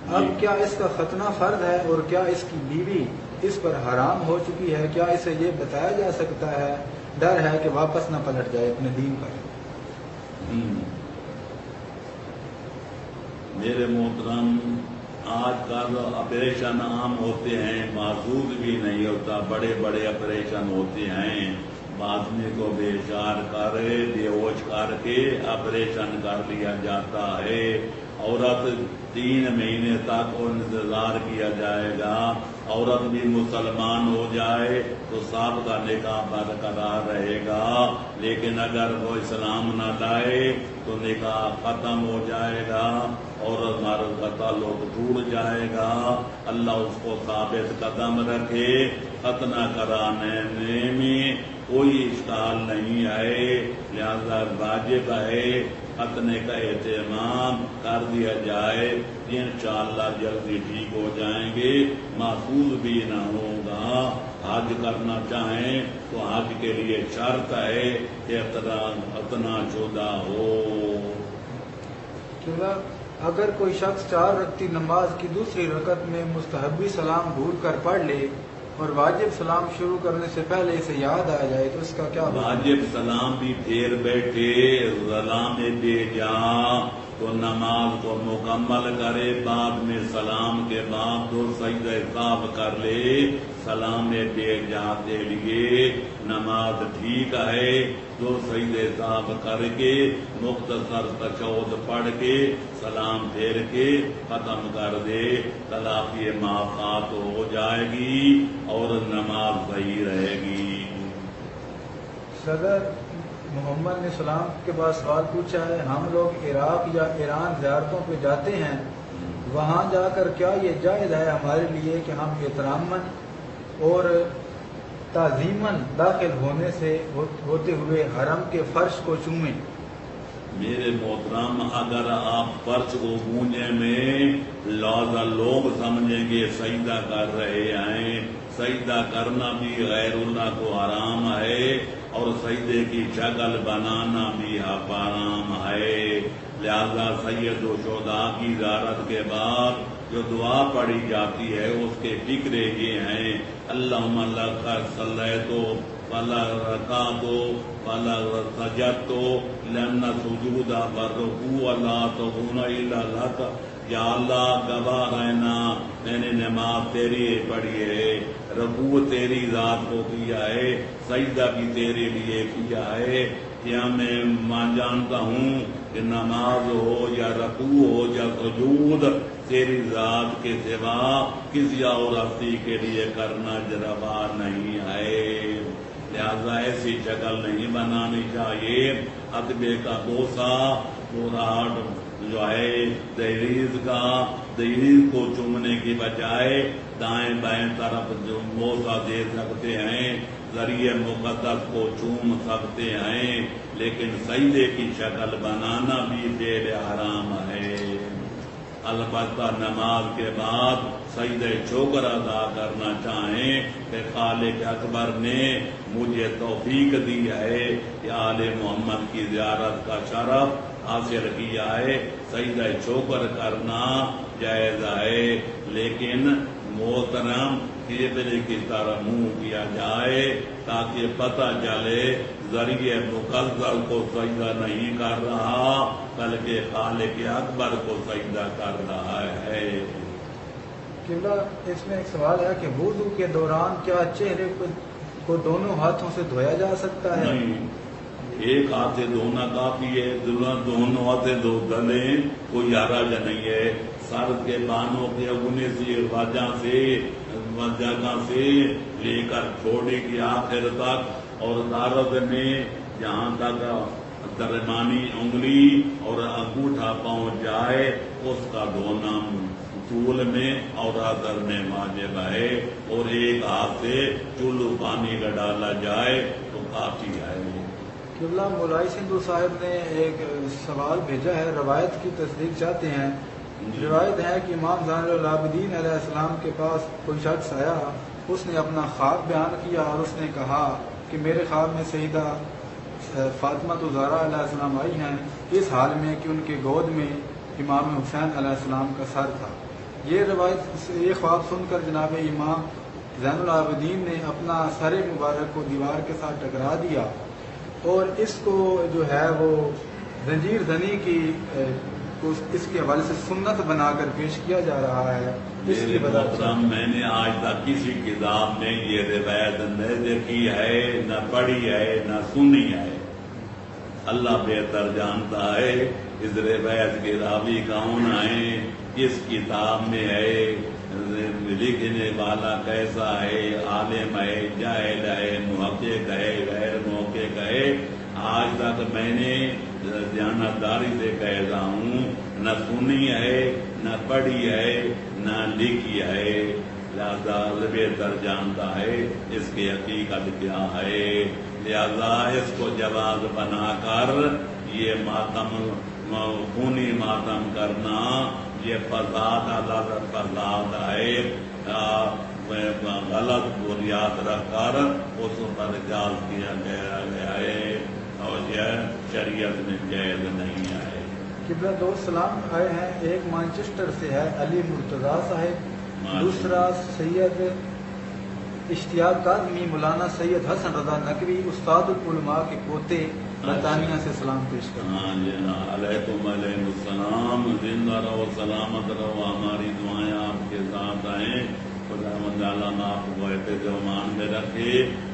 اب کیا اس کا ختنہ فرض ہے اور کیا اس کی بیوی اس پر حرام ہو چکی ہے؟ کیا اسے یہ بتایا جا سکتا ہے؟ ڈر ہے کہ واپس نہ پلٹ جائے اپنے دین پر. میرے محترم، آج کل آپریشن عام ہوتے ہیں، محسوس بھی نہیں ہوتا، بڑے بڑے آپریشن ہوتے ہیں. آدمی کو بے ہوش بے ہوش کر کے آپریشن کر لیا جاتا ہے. عورت 3 مہینے تک انتظار کیا جائے گا. عورت بھی مسلمان ہو جائے تو سب کا نکاح برقرار رہے گا، لیکن اگر وہ اسلام نہ لائے تو نکاح ختم ہو جائے گا اور مرد کا تعلق ٹوٹ جائے گا. اللہ اس کو ثابت قدم رکھے. ختنہ کرانے میں کوئی اشکال نہیں ہے، لہذا واجب ہے ختنے کا اہتمام کر دیا جائے. انشاءاللہ جلدی ٹھیک ہو جائیں گے، محفوظ بھی نہ ہوگا. حج کرنا چاہیں تو حج کے لیے شرط ہے کہ ختنہ شدہ ہو. اگر کوئی شخص 4 رکعتی نماز کی دوسری رکعت میں مستحبی سلام بھول کر پڑھ لے اور واجب سلام شروع کرنے سے پہلے اسے یاد آ جائے تو اس کا کیا ہوگا؟ واجب سلام بھی پھیر بیٹھے، سلام دے جا تو نماز کو مکمل کرے. بعد میں سلام کے بعد 2 سجدہ صاف کر لے. سلام دے جاتے لیے نماز ٹھیک ہے. 2 سجدے صاف کر کے مختصر تشہد پڑھ کے سلام پھیر کے ختم کر دے. تلافی معافات ہو جائے گی اور نماز صحیح رہے گی. صدر محمد نے سلام کے بعد سوال پوچھا ہے، ہم لوگ عراق یا ایران زیارتوں پہ جاتے ہیں، وہاں جا کر کیا یہ جائز ہے ہمارے لیے کہ ہم احتراماً اور تعظیماً داخل ہونے سے ہوتے ہوئے حرم کے فرش کو چومیں۔ میرے محترم، اگر آپ فرش کو گونجے میں لہذا لوگ سمجھیں گے سجدہ کر رہے ہیں، سجدہ کرنا بھی غیر اللہ کو حرام ہے اور سجدے کی شکل بنانا بھی حرام ہے۔ لہذا سید و شہداء کی زیارت کے بعد جو دعا پڑھی جاتی ہے اس کے فکرے یہ ہیں: اللہم لک صلیت ولا رکعت ولا سجدت لأن سجود والرکوع لا تكون الا لک۔ یا اللہ گواہ رہنا میں نے نماز تیری پڑھی ہے، رکوع تیری ذات کو کیا ہے، سجدہ بھی تیرے لیے کیا ہے۔ کیا میں جانتا ہوں کہ نماز ہو یا رکوع ہو یا سجود تیری ذات کے سوا کسی اور ہستی کے لیے کرنا روا نہیں ہے، لہذا ایسی شکل نہیں بنانی چاہیے۔ ادبے کا بوسہ پوراٹ جو ہے دہلیز کو چومنے کی بجائے دائیں بائیں طرف جو بوسہ دے سکتے ہیں، ذریعہ مقدس کو چوم سکتے ہیں، لیکن سجدے کی شکل بنانا بھی فعل حرام ہے۔ البتہ نماز کے بعد سجدہ شکر ادا کرنا چاہیں کہ خالق اکبر نے مجھے توفیق دی ہے کہ آل محمد کی زیارت کا شرف حاصل کیا ہے، سجدہ شکر کرنا جائز ہے، لیکن محترم قبلے کی طرف منہ کیا جائے تاکہ پتہ چلے ذریعہ مقدس کو سجدہ نہیں کر رہا بلکہ خالق اکبر کو سجدہ کر رہا ہے۔ قبلہ اس میں ایک سوال ہے کہ وضو کے دوران کیا چہرے کو دونوں ہاتھوں سے دھویا جا سکتا ہے؟ نہیں، ایک ہاتھ سے دھونا کافی ہے، دونوں ہاتھ سے دھو دلیں کوئی حرج نہیں ہے۔ سر کے بانوں کے اگنے سے وجہ سے لے کر چھوڑی کی آخر تک اور دارد میں جہاں تک درمیانی انگلی اور انگوٹھا پہنچ جائے اس کا دھونا طول میں اور اثر میں واجب ہے، اور ایک ہاتھ سے چلو پانی کا ڈالا جائے تو کافی ہے۔ قبلہ مولائی سندھو صاحب نے ایک سوال بھیجا ہے، روایت کی تصدیق چاہتے ہیں۔ روایت ہے کہ امام زین العابدین علیہ السلام کے پاس کوئی شخص آیا، اس نے اپنا خواب بیان کیا اور اس نے کہا کہ میرے خواب میں سیدہ فاطمہ زہرا علیہ السلام آئی ہیں، اس حال میں کہ ان کے گود میں امام حسین علیہ السلام کا سر تھا۔ یہ خواب سن کر جناب امام زین العابدین نے اپنا سر مبارک کو دیوار کے ساتھ ٹکرا دیا اور اس کو جو ہے وہ زنجیر زنی کی اس کے حوالے سے سنت بنا کر پیش کیا جا رہا ہے۔ میرے محترم، میں نے آج تک کسی کتاب میں یہ روایت نہ دیکھی ہے، نہ پڑھی ہے، نہ سنی ہے۔ اللہ بہتر جانتا ہے اس روایت کے راوی کون ہیں، کس کتاب میں ہے، لکھنے والا کیسا ہے، عالم ہے، جاہل ہے، محقق ہے، غیر محقق ہے۔ آج تک میں نے دیانتداری سے کہہ رہا ہوں، نہ سنی ہے، نہ پڑھی ہے، نہ لکھی ہے، لہذا بہتر جانتا ہے اس کی حقیقت کیا ہے، لہذا اس کو جواز بنا کر یہ ماتم خونی ماتم کرنا یہ فساد فساد ہے، غلط بنیاد رکھ کر اس پر جاز کیا گیا ہے اور یہ شریعت میں جائز نہیں ہے۔ قبلہ دو سلام آئے ہیں، ایک مانچسٹر سے ہے علی مرتضیٰ صاحب، دوسرا سید اشتیاق کاظمی مولانا سید حسن رضا نقوی استاد العلماء کے پوتے برطانیہ سے سلام پیش کرتے ہیں۔ ہاں جی، علیکم علیہ السلام، زندہ رہو، سلامت رہو، ہماری دعائیں آپ کے ساتھ آئیں، خدا مند آپ کو اہتمام میں رکھے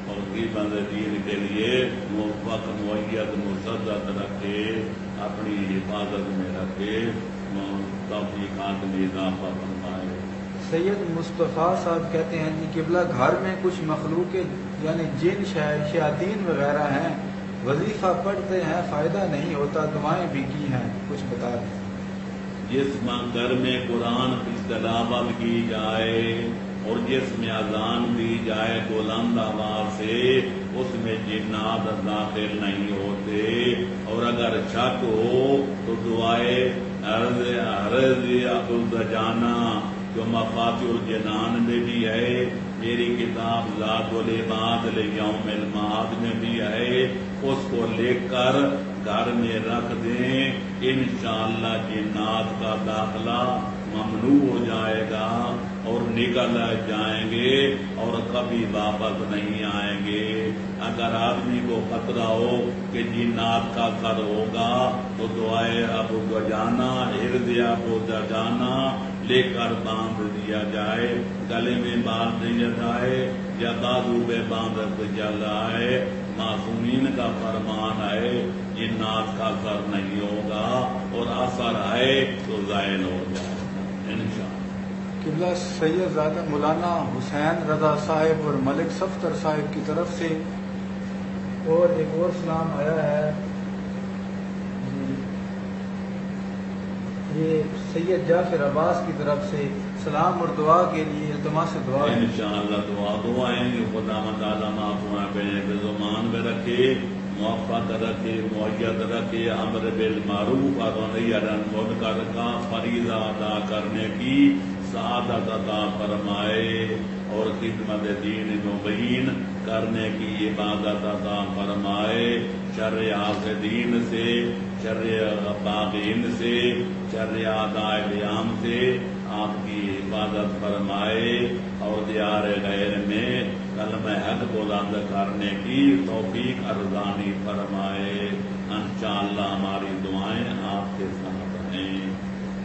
اور کی بند دین کے لیے موفق معید مسدد رکھے، اپنی حفاظت میں رکھے، توفیقات میں اضافہ فرمائے۔ سید مصطفیٰ صاحب کہتے ہیں کہ قبلہ گھر میں کچھ مخلوق یعنی جن شیاطین وغیرہ ہیں، وظیفہ پڑھتے ہیں، فائدہ نہیں ہوتا، دعائیں بھی کی ہیں، کچھ بتا دیں۔ جس گھر میں قرآن کی تلاوت کی جائے اور جس میں اذان دی جائے بلند آواز سے اس میں جنات داخل نہیں ہوتے، اور اگر شک ہو تو دعائے عرض جانا جو مفاتیح الجنان میں بھی ہے، میری کتاب ذات العباد لیوم المعاد میں بھی ہے، اس کو لکھ کر گھر میں رکھ دیں، انشاءاللہ جنات کا داخلہ ممنوع ہو جائے گا اور نکل جائیں گے اور کبھی واپس نہیں آئیں گے۔ اگر آدمی کو خطرہ ہو کہ جنات کا اثر ہوگا تو دعائے ابو گجانا ہرد ابو گجانا لے کر باندھ دیا جائے، گلے میں باندھ دیا جائے یا بازو پہ باندھ دیا جائے۔ معصومین کا فرمان ہے جنات کا اثر نہیں ہوگا، اور اثر آئے تو زائل ہو جائے انشاءاللہ۔ قبلہ سید زادہ مولانا حسین رضا صاحب اور ملک صفتر صاحب کی طرف سے اور ایک اور سلام آیا ہے، یہ سید جعفر عباس کی طرف سے سلام اور دعا کے لیے التماس دعا ہے۔ انشاءاللہ دعائیں کہ خدا مدالہ معافوہ بے زمان میں رکھے، موفق رکھے، معید رکھے، امر بالمعروف اور نہی عن المنکر کا فریضہ ادا کرنے کی سعادت عطا فرمائے، اور خدمت دین مبین کرنے کی عبادت عطا فرمائے، شر حاسدین سے، شر باغین سے، شر اعداء لیام سے آپ کی حفاظت فرمائے، اور دیار غیر میں کلمہ حق بلند کرنے کی توفیق ارزانی فرمائے۔ انشاءاللہ ہماری دعائیں آپ کے ساتھ ہیں،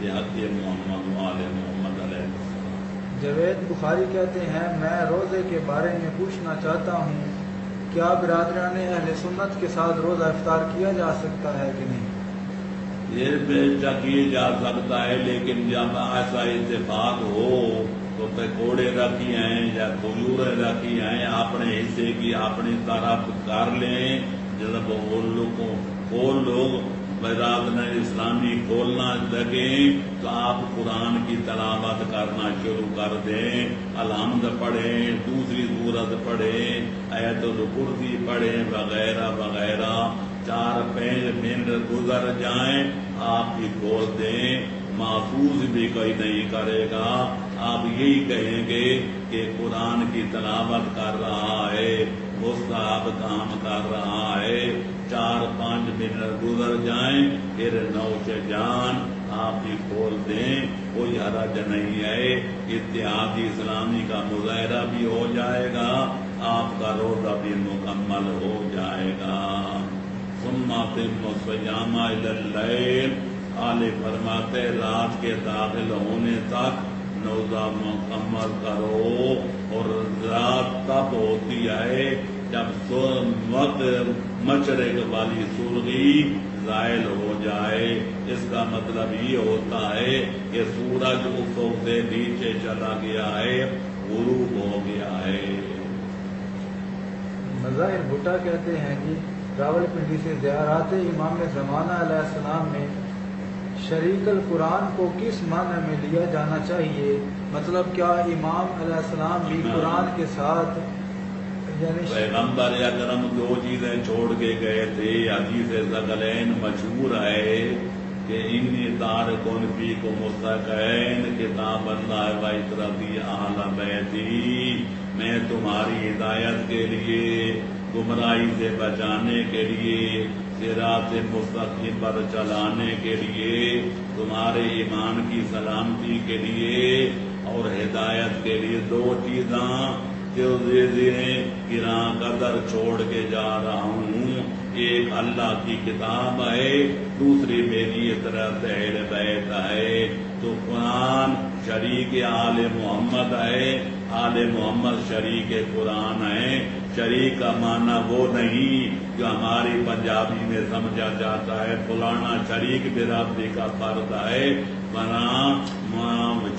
بحق محمد وآل محمد علیہ السلام۔ جاوید بخاری کہتے ہیں، میں روزے کے بارے میں پوچھنا چاہتا ہوں، کیا برادران اہل سنت کے ساتھ روزہ افطار کیا جا سکتا ہے کہ نہیں؟ یہ بے شک کیا جا سکتا ہے، لیکن جب ایسا اتفاق ہو تو پکوڑے رکھی ہیں یا کھجوریں رکھی ہیں اپنے حصے کی اپنی طرف کر لیں، جب وہ لوگ برادران اسلامی کھولنا لگیں تو آپ قرآن کی تلاوت کرنا شروع کر دیں، الحمد پڑھیں، دوسری سورت پڑھیں، آیت الکرسی پڑھیں وغیرہ وغیرہ۔ 4-5 منٹ گزر جائیں آپ ہی کھول دیں، محفوظ بھی کوئی نہیں کرے گا، آپ یہی کہیں گے کہ قرآن کی تلاوت کر رہا ہے، مستحب کام کر رہا ہے۔ 4-5 منٹ گزر جائیں پھر نوش جان آپ ہی کھول دیں، کوئی حرج نہیں ہے، اتحاد اسلامی کا مظاہرہ بھی ہو جائے گا، آپ کا روزہ بھی مکمل ہو جائے گا۔ ثم اتموا الصیام الی اللیل، آلے فرماتے رات کے داخل ہونے تک روزہ مکمل کرو، اور رات تب ہوتی ہے جب وقت مشرق والی سرخی زائل ہو جائے۔ اس کا مطلب یہ ہوتا ہے کہ سورج افق سے نیچے چلا گیا ہے، غروب ہو گیا ہے۔ مظاہر بھٹا کہتے ہیں جی، راولپنڈی سے زیارات امام زمانہ علیہ السلام میں شریک القرآن کو کس معنی میں لیا جانا چاہیے؟ مطلب کیا امام علیہ السلام بھی قرآن کے ساتھ یعنی پیغمبر اکرم 2 چیزیں چھوڑ کے گئے تھے، حدیث ثقلین مشہور ہے کہ انی تارکن فیکم الثقلین کتاب اللہ و عترتی اہل بیتی، میں تمہاری ہدایت کے لیے، گمراہی سے بچانے کے لیے، صراط مستقیم پر چلانے کے لیے، تمہارے ایمان کی سلامتی کے لیے اور ہدایت کے لیے 2 چیزاں گراں قدر چھوڑ کے جا رہا ہوں۔ ایک اللہ کی کتاب ہے، دوسری میری اطاعت اہل بیت ہے۔ تو قرآن شریک آل محمد ہے، آل محمد شریک قرآن ہے۔ شریک کا معنی وہ نہیں جو ہماری پنجابی میں سمجھا جاتا ہے فلانا شریک برادری کا فرد ہے،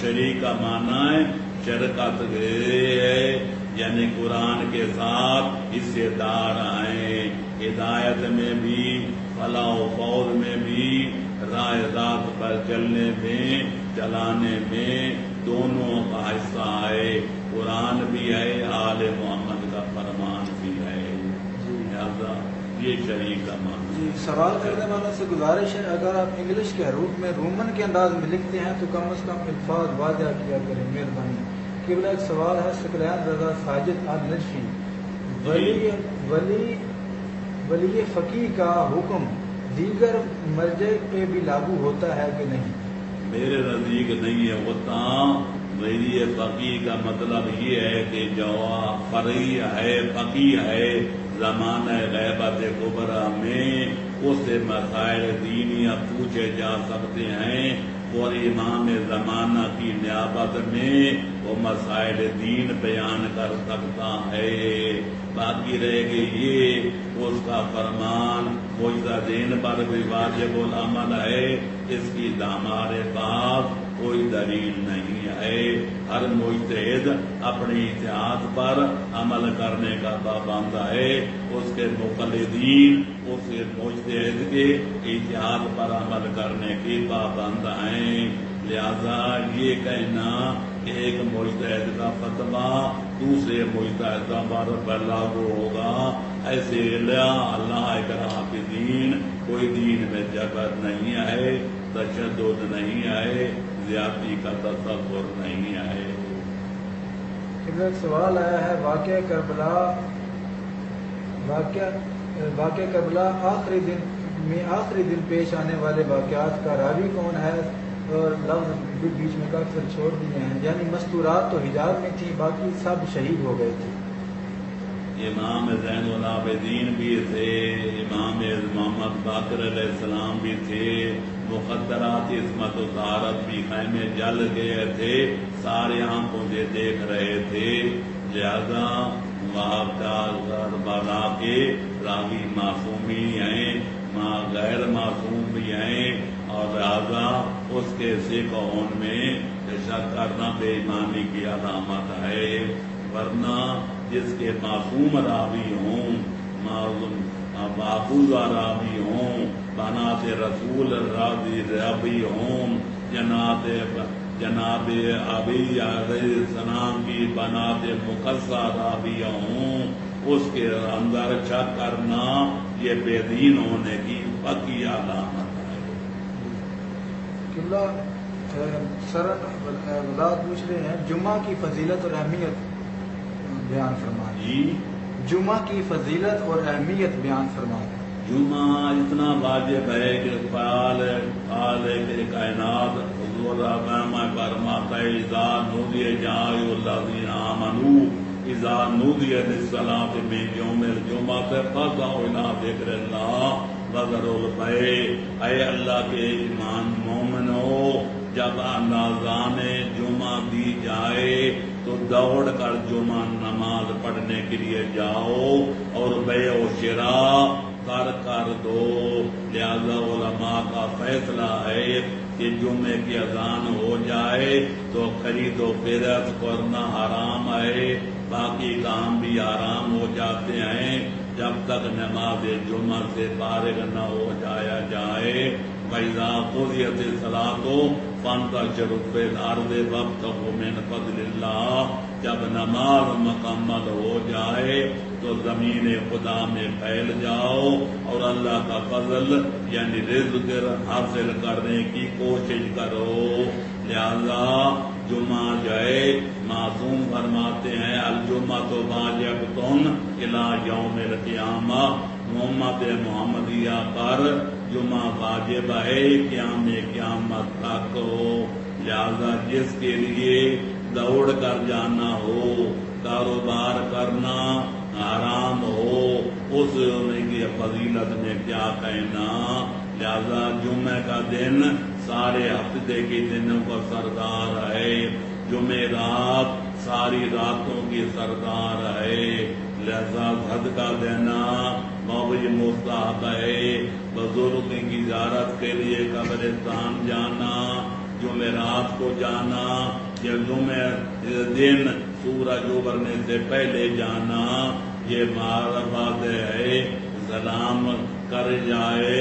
شریک کا معنی ہے شرکت ہے، یعنی قرآن کے ساتھ حصے دار ہیں، ہدایت میں بھی، فلاح و فوز میں بھی، راہ ذات پر چلنے میں چلانے میں دونوں کا حصہ ہے. قرآن بھی ہے، آل محمد کا فرمان بھی ہے. لہذا یہ شریک کا معنی. جی، سوال کرنے والوں سے گزارش ہے اگر آپ انگلش کے حروف میں رومن کے انداز میں لکھتے ہیں تو کم از کم الفاظ واضح کیا کریں، مہربانی. قبلہ ایک سوال ہے سکلین رضا ساجد النجفی. ولی فقیہ کا حکم دیگر مرجع پہ بھی لاگو ہوتا ہے کہ نہیں؟ میرے نزدیک نہیں ہے ہوتا. ولی فقیہ کا مطلب یہ ہے کہ جو فرعی ہے، فقیہ ہے، زمانہ غیبت کبریٰ میں اس سے مسائل دینی پوچھے جا سکتے ہیں اور امام زمانہ کی نیابت میں وہ مسائل دین بیان کر سکتا ہے. باقی رہ گئی یہ اس کا فرمان معجزہ دین پر بھی واجب العمل ہے، اس کی ہمارے پاس کوئی دلیل نہیں ہے. ہر مجتہد اپنی اجتہاد پر عمل کرنے کا پابند ہے، اس کے مقلدین اس مجتہد کے اجتہاد پر عمل کرنے کی پابند ہیں. لہذا یہ کہنا کہ ایک مجتہد کا فتویٰ دوسرے مجتہد پر لاگو ہوگا، ایسے اللہ اکرام فی الدین، کوئی دین میں جبر نہیں ہے، تشدد نہیں ہے، زیادتی کا تصور نہیں ہے. ایک سوال آیا ہے واقعہ کربلا آخری دن پیش آنے والے واقعات کا راوی کون ہے؟ اور لفظ بیچ میں اکثر چھوڑ دیے ہیں، یعنی مستورات تو حجاز میں تھی، باقی سب شہید ہو گئے تھے. امام زین العابدین بھی تھے، امام محمد باقر علیہ السلام بھی تھے، مقدرات عصمت و طہارت بھی خیمے جل گئے تھے، سارے آنکھوں سے دیکھ رہے تھے. لہذا بالا کے راوی معصوم بھی ہیں، غیر معصوم بھی ہیں، اور لہذا اس کے سکون میں شک کرنا بے ایمانی کی علامت ہے. ورنہ جس کے معصوم راوی ہوں، محفوظ راوی ہوں، بنات رسول راوی ہوں، جناب ابی علیہ السلام کی بنات مقصہ راوی ہوں، اس کے اندر شک کرنا یہ بے دین ہونے کی پکی علامت ہے. قبلہ سرن وضاحت پوچھ رہے ہیں جمعہ کی فضیلت اور اہمیت بیان فرمائیں. جی، جمعہ کی فضیلت اور اہمیت بیان فرمائیں. جمعہ اتنا واجب ہے کہ کائنات حضور فرماتا ہے اذا نودی جاء الذین آمنوا اذا نودی للصلاۃ من یوم الجمعہ فاسعوا الی ذکر اللہ وذروا البیع. اے اللہ کے ایمان مومنو، جب اذان جمعہ دی جائے تو دوڑ کر جمعہ نماز پڑھنے کے لیے جاؤ اور بیع و شراء کر دو. لہذا علماء کا فیصلہ ہے کہ جمعے کی اذان ہو جائے تو خرید و فروخت کرنا حرام ہے، باقی کام بھی حرام ہو جاتے ہیں جب تک نماز جمعہ سے فارغ نہ ہو جایا جائے. وَإِذَا قُضِيَتِ الصَّلَاةُ فَانتَشِرُوا فِي الْأَرْضِ وَابْتَغُوا مِنْ فَضْلِ اللَّهِ. جب نماز مکمل ہو جائے تو زمین خدا میں پھیل جاؤ اور اللہ کا فضل یعنی رزق حاصل کرنے کی کوشش کرو. لہذا جمعہ جو ہے معصوم فرماتے ہیں الجمعۃ واجبۃ الی یوم القیامہ، محمد محمدیہ پر جمعہ واجب ہے قیامت تک ہو. لہذا جس کے لیے دوڑ کر جانا ہو، کاروبار کرنا حرام ہو، اس کی فضیلت میں کیا کہنا. لہذا جمعہ کا دن سارے ہفتے کے دنوں کا سردار ہے، جمعرات ساری راتوں کی سردار ہے. لہذا صدقہ دینا موضوع مستحب ہے. بزرگ کی زیارت کے لیے قبرستان جانا، جمعرات کو جانا یا جمعہ دن سورج ابھرنے سے پہلے جانا، یہ واضح ہے. سلام کر جائے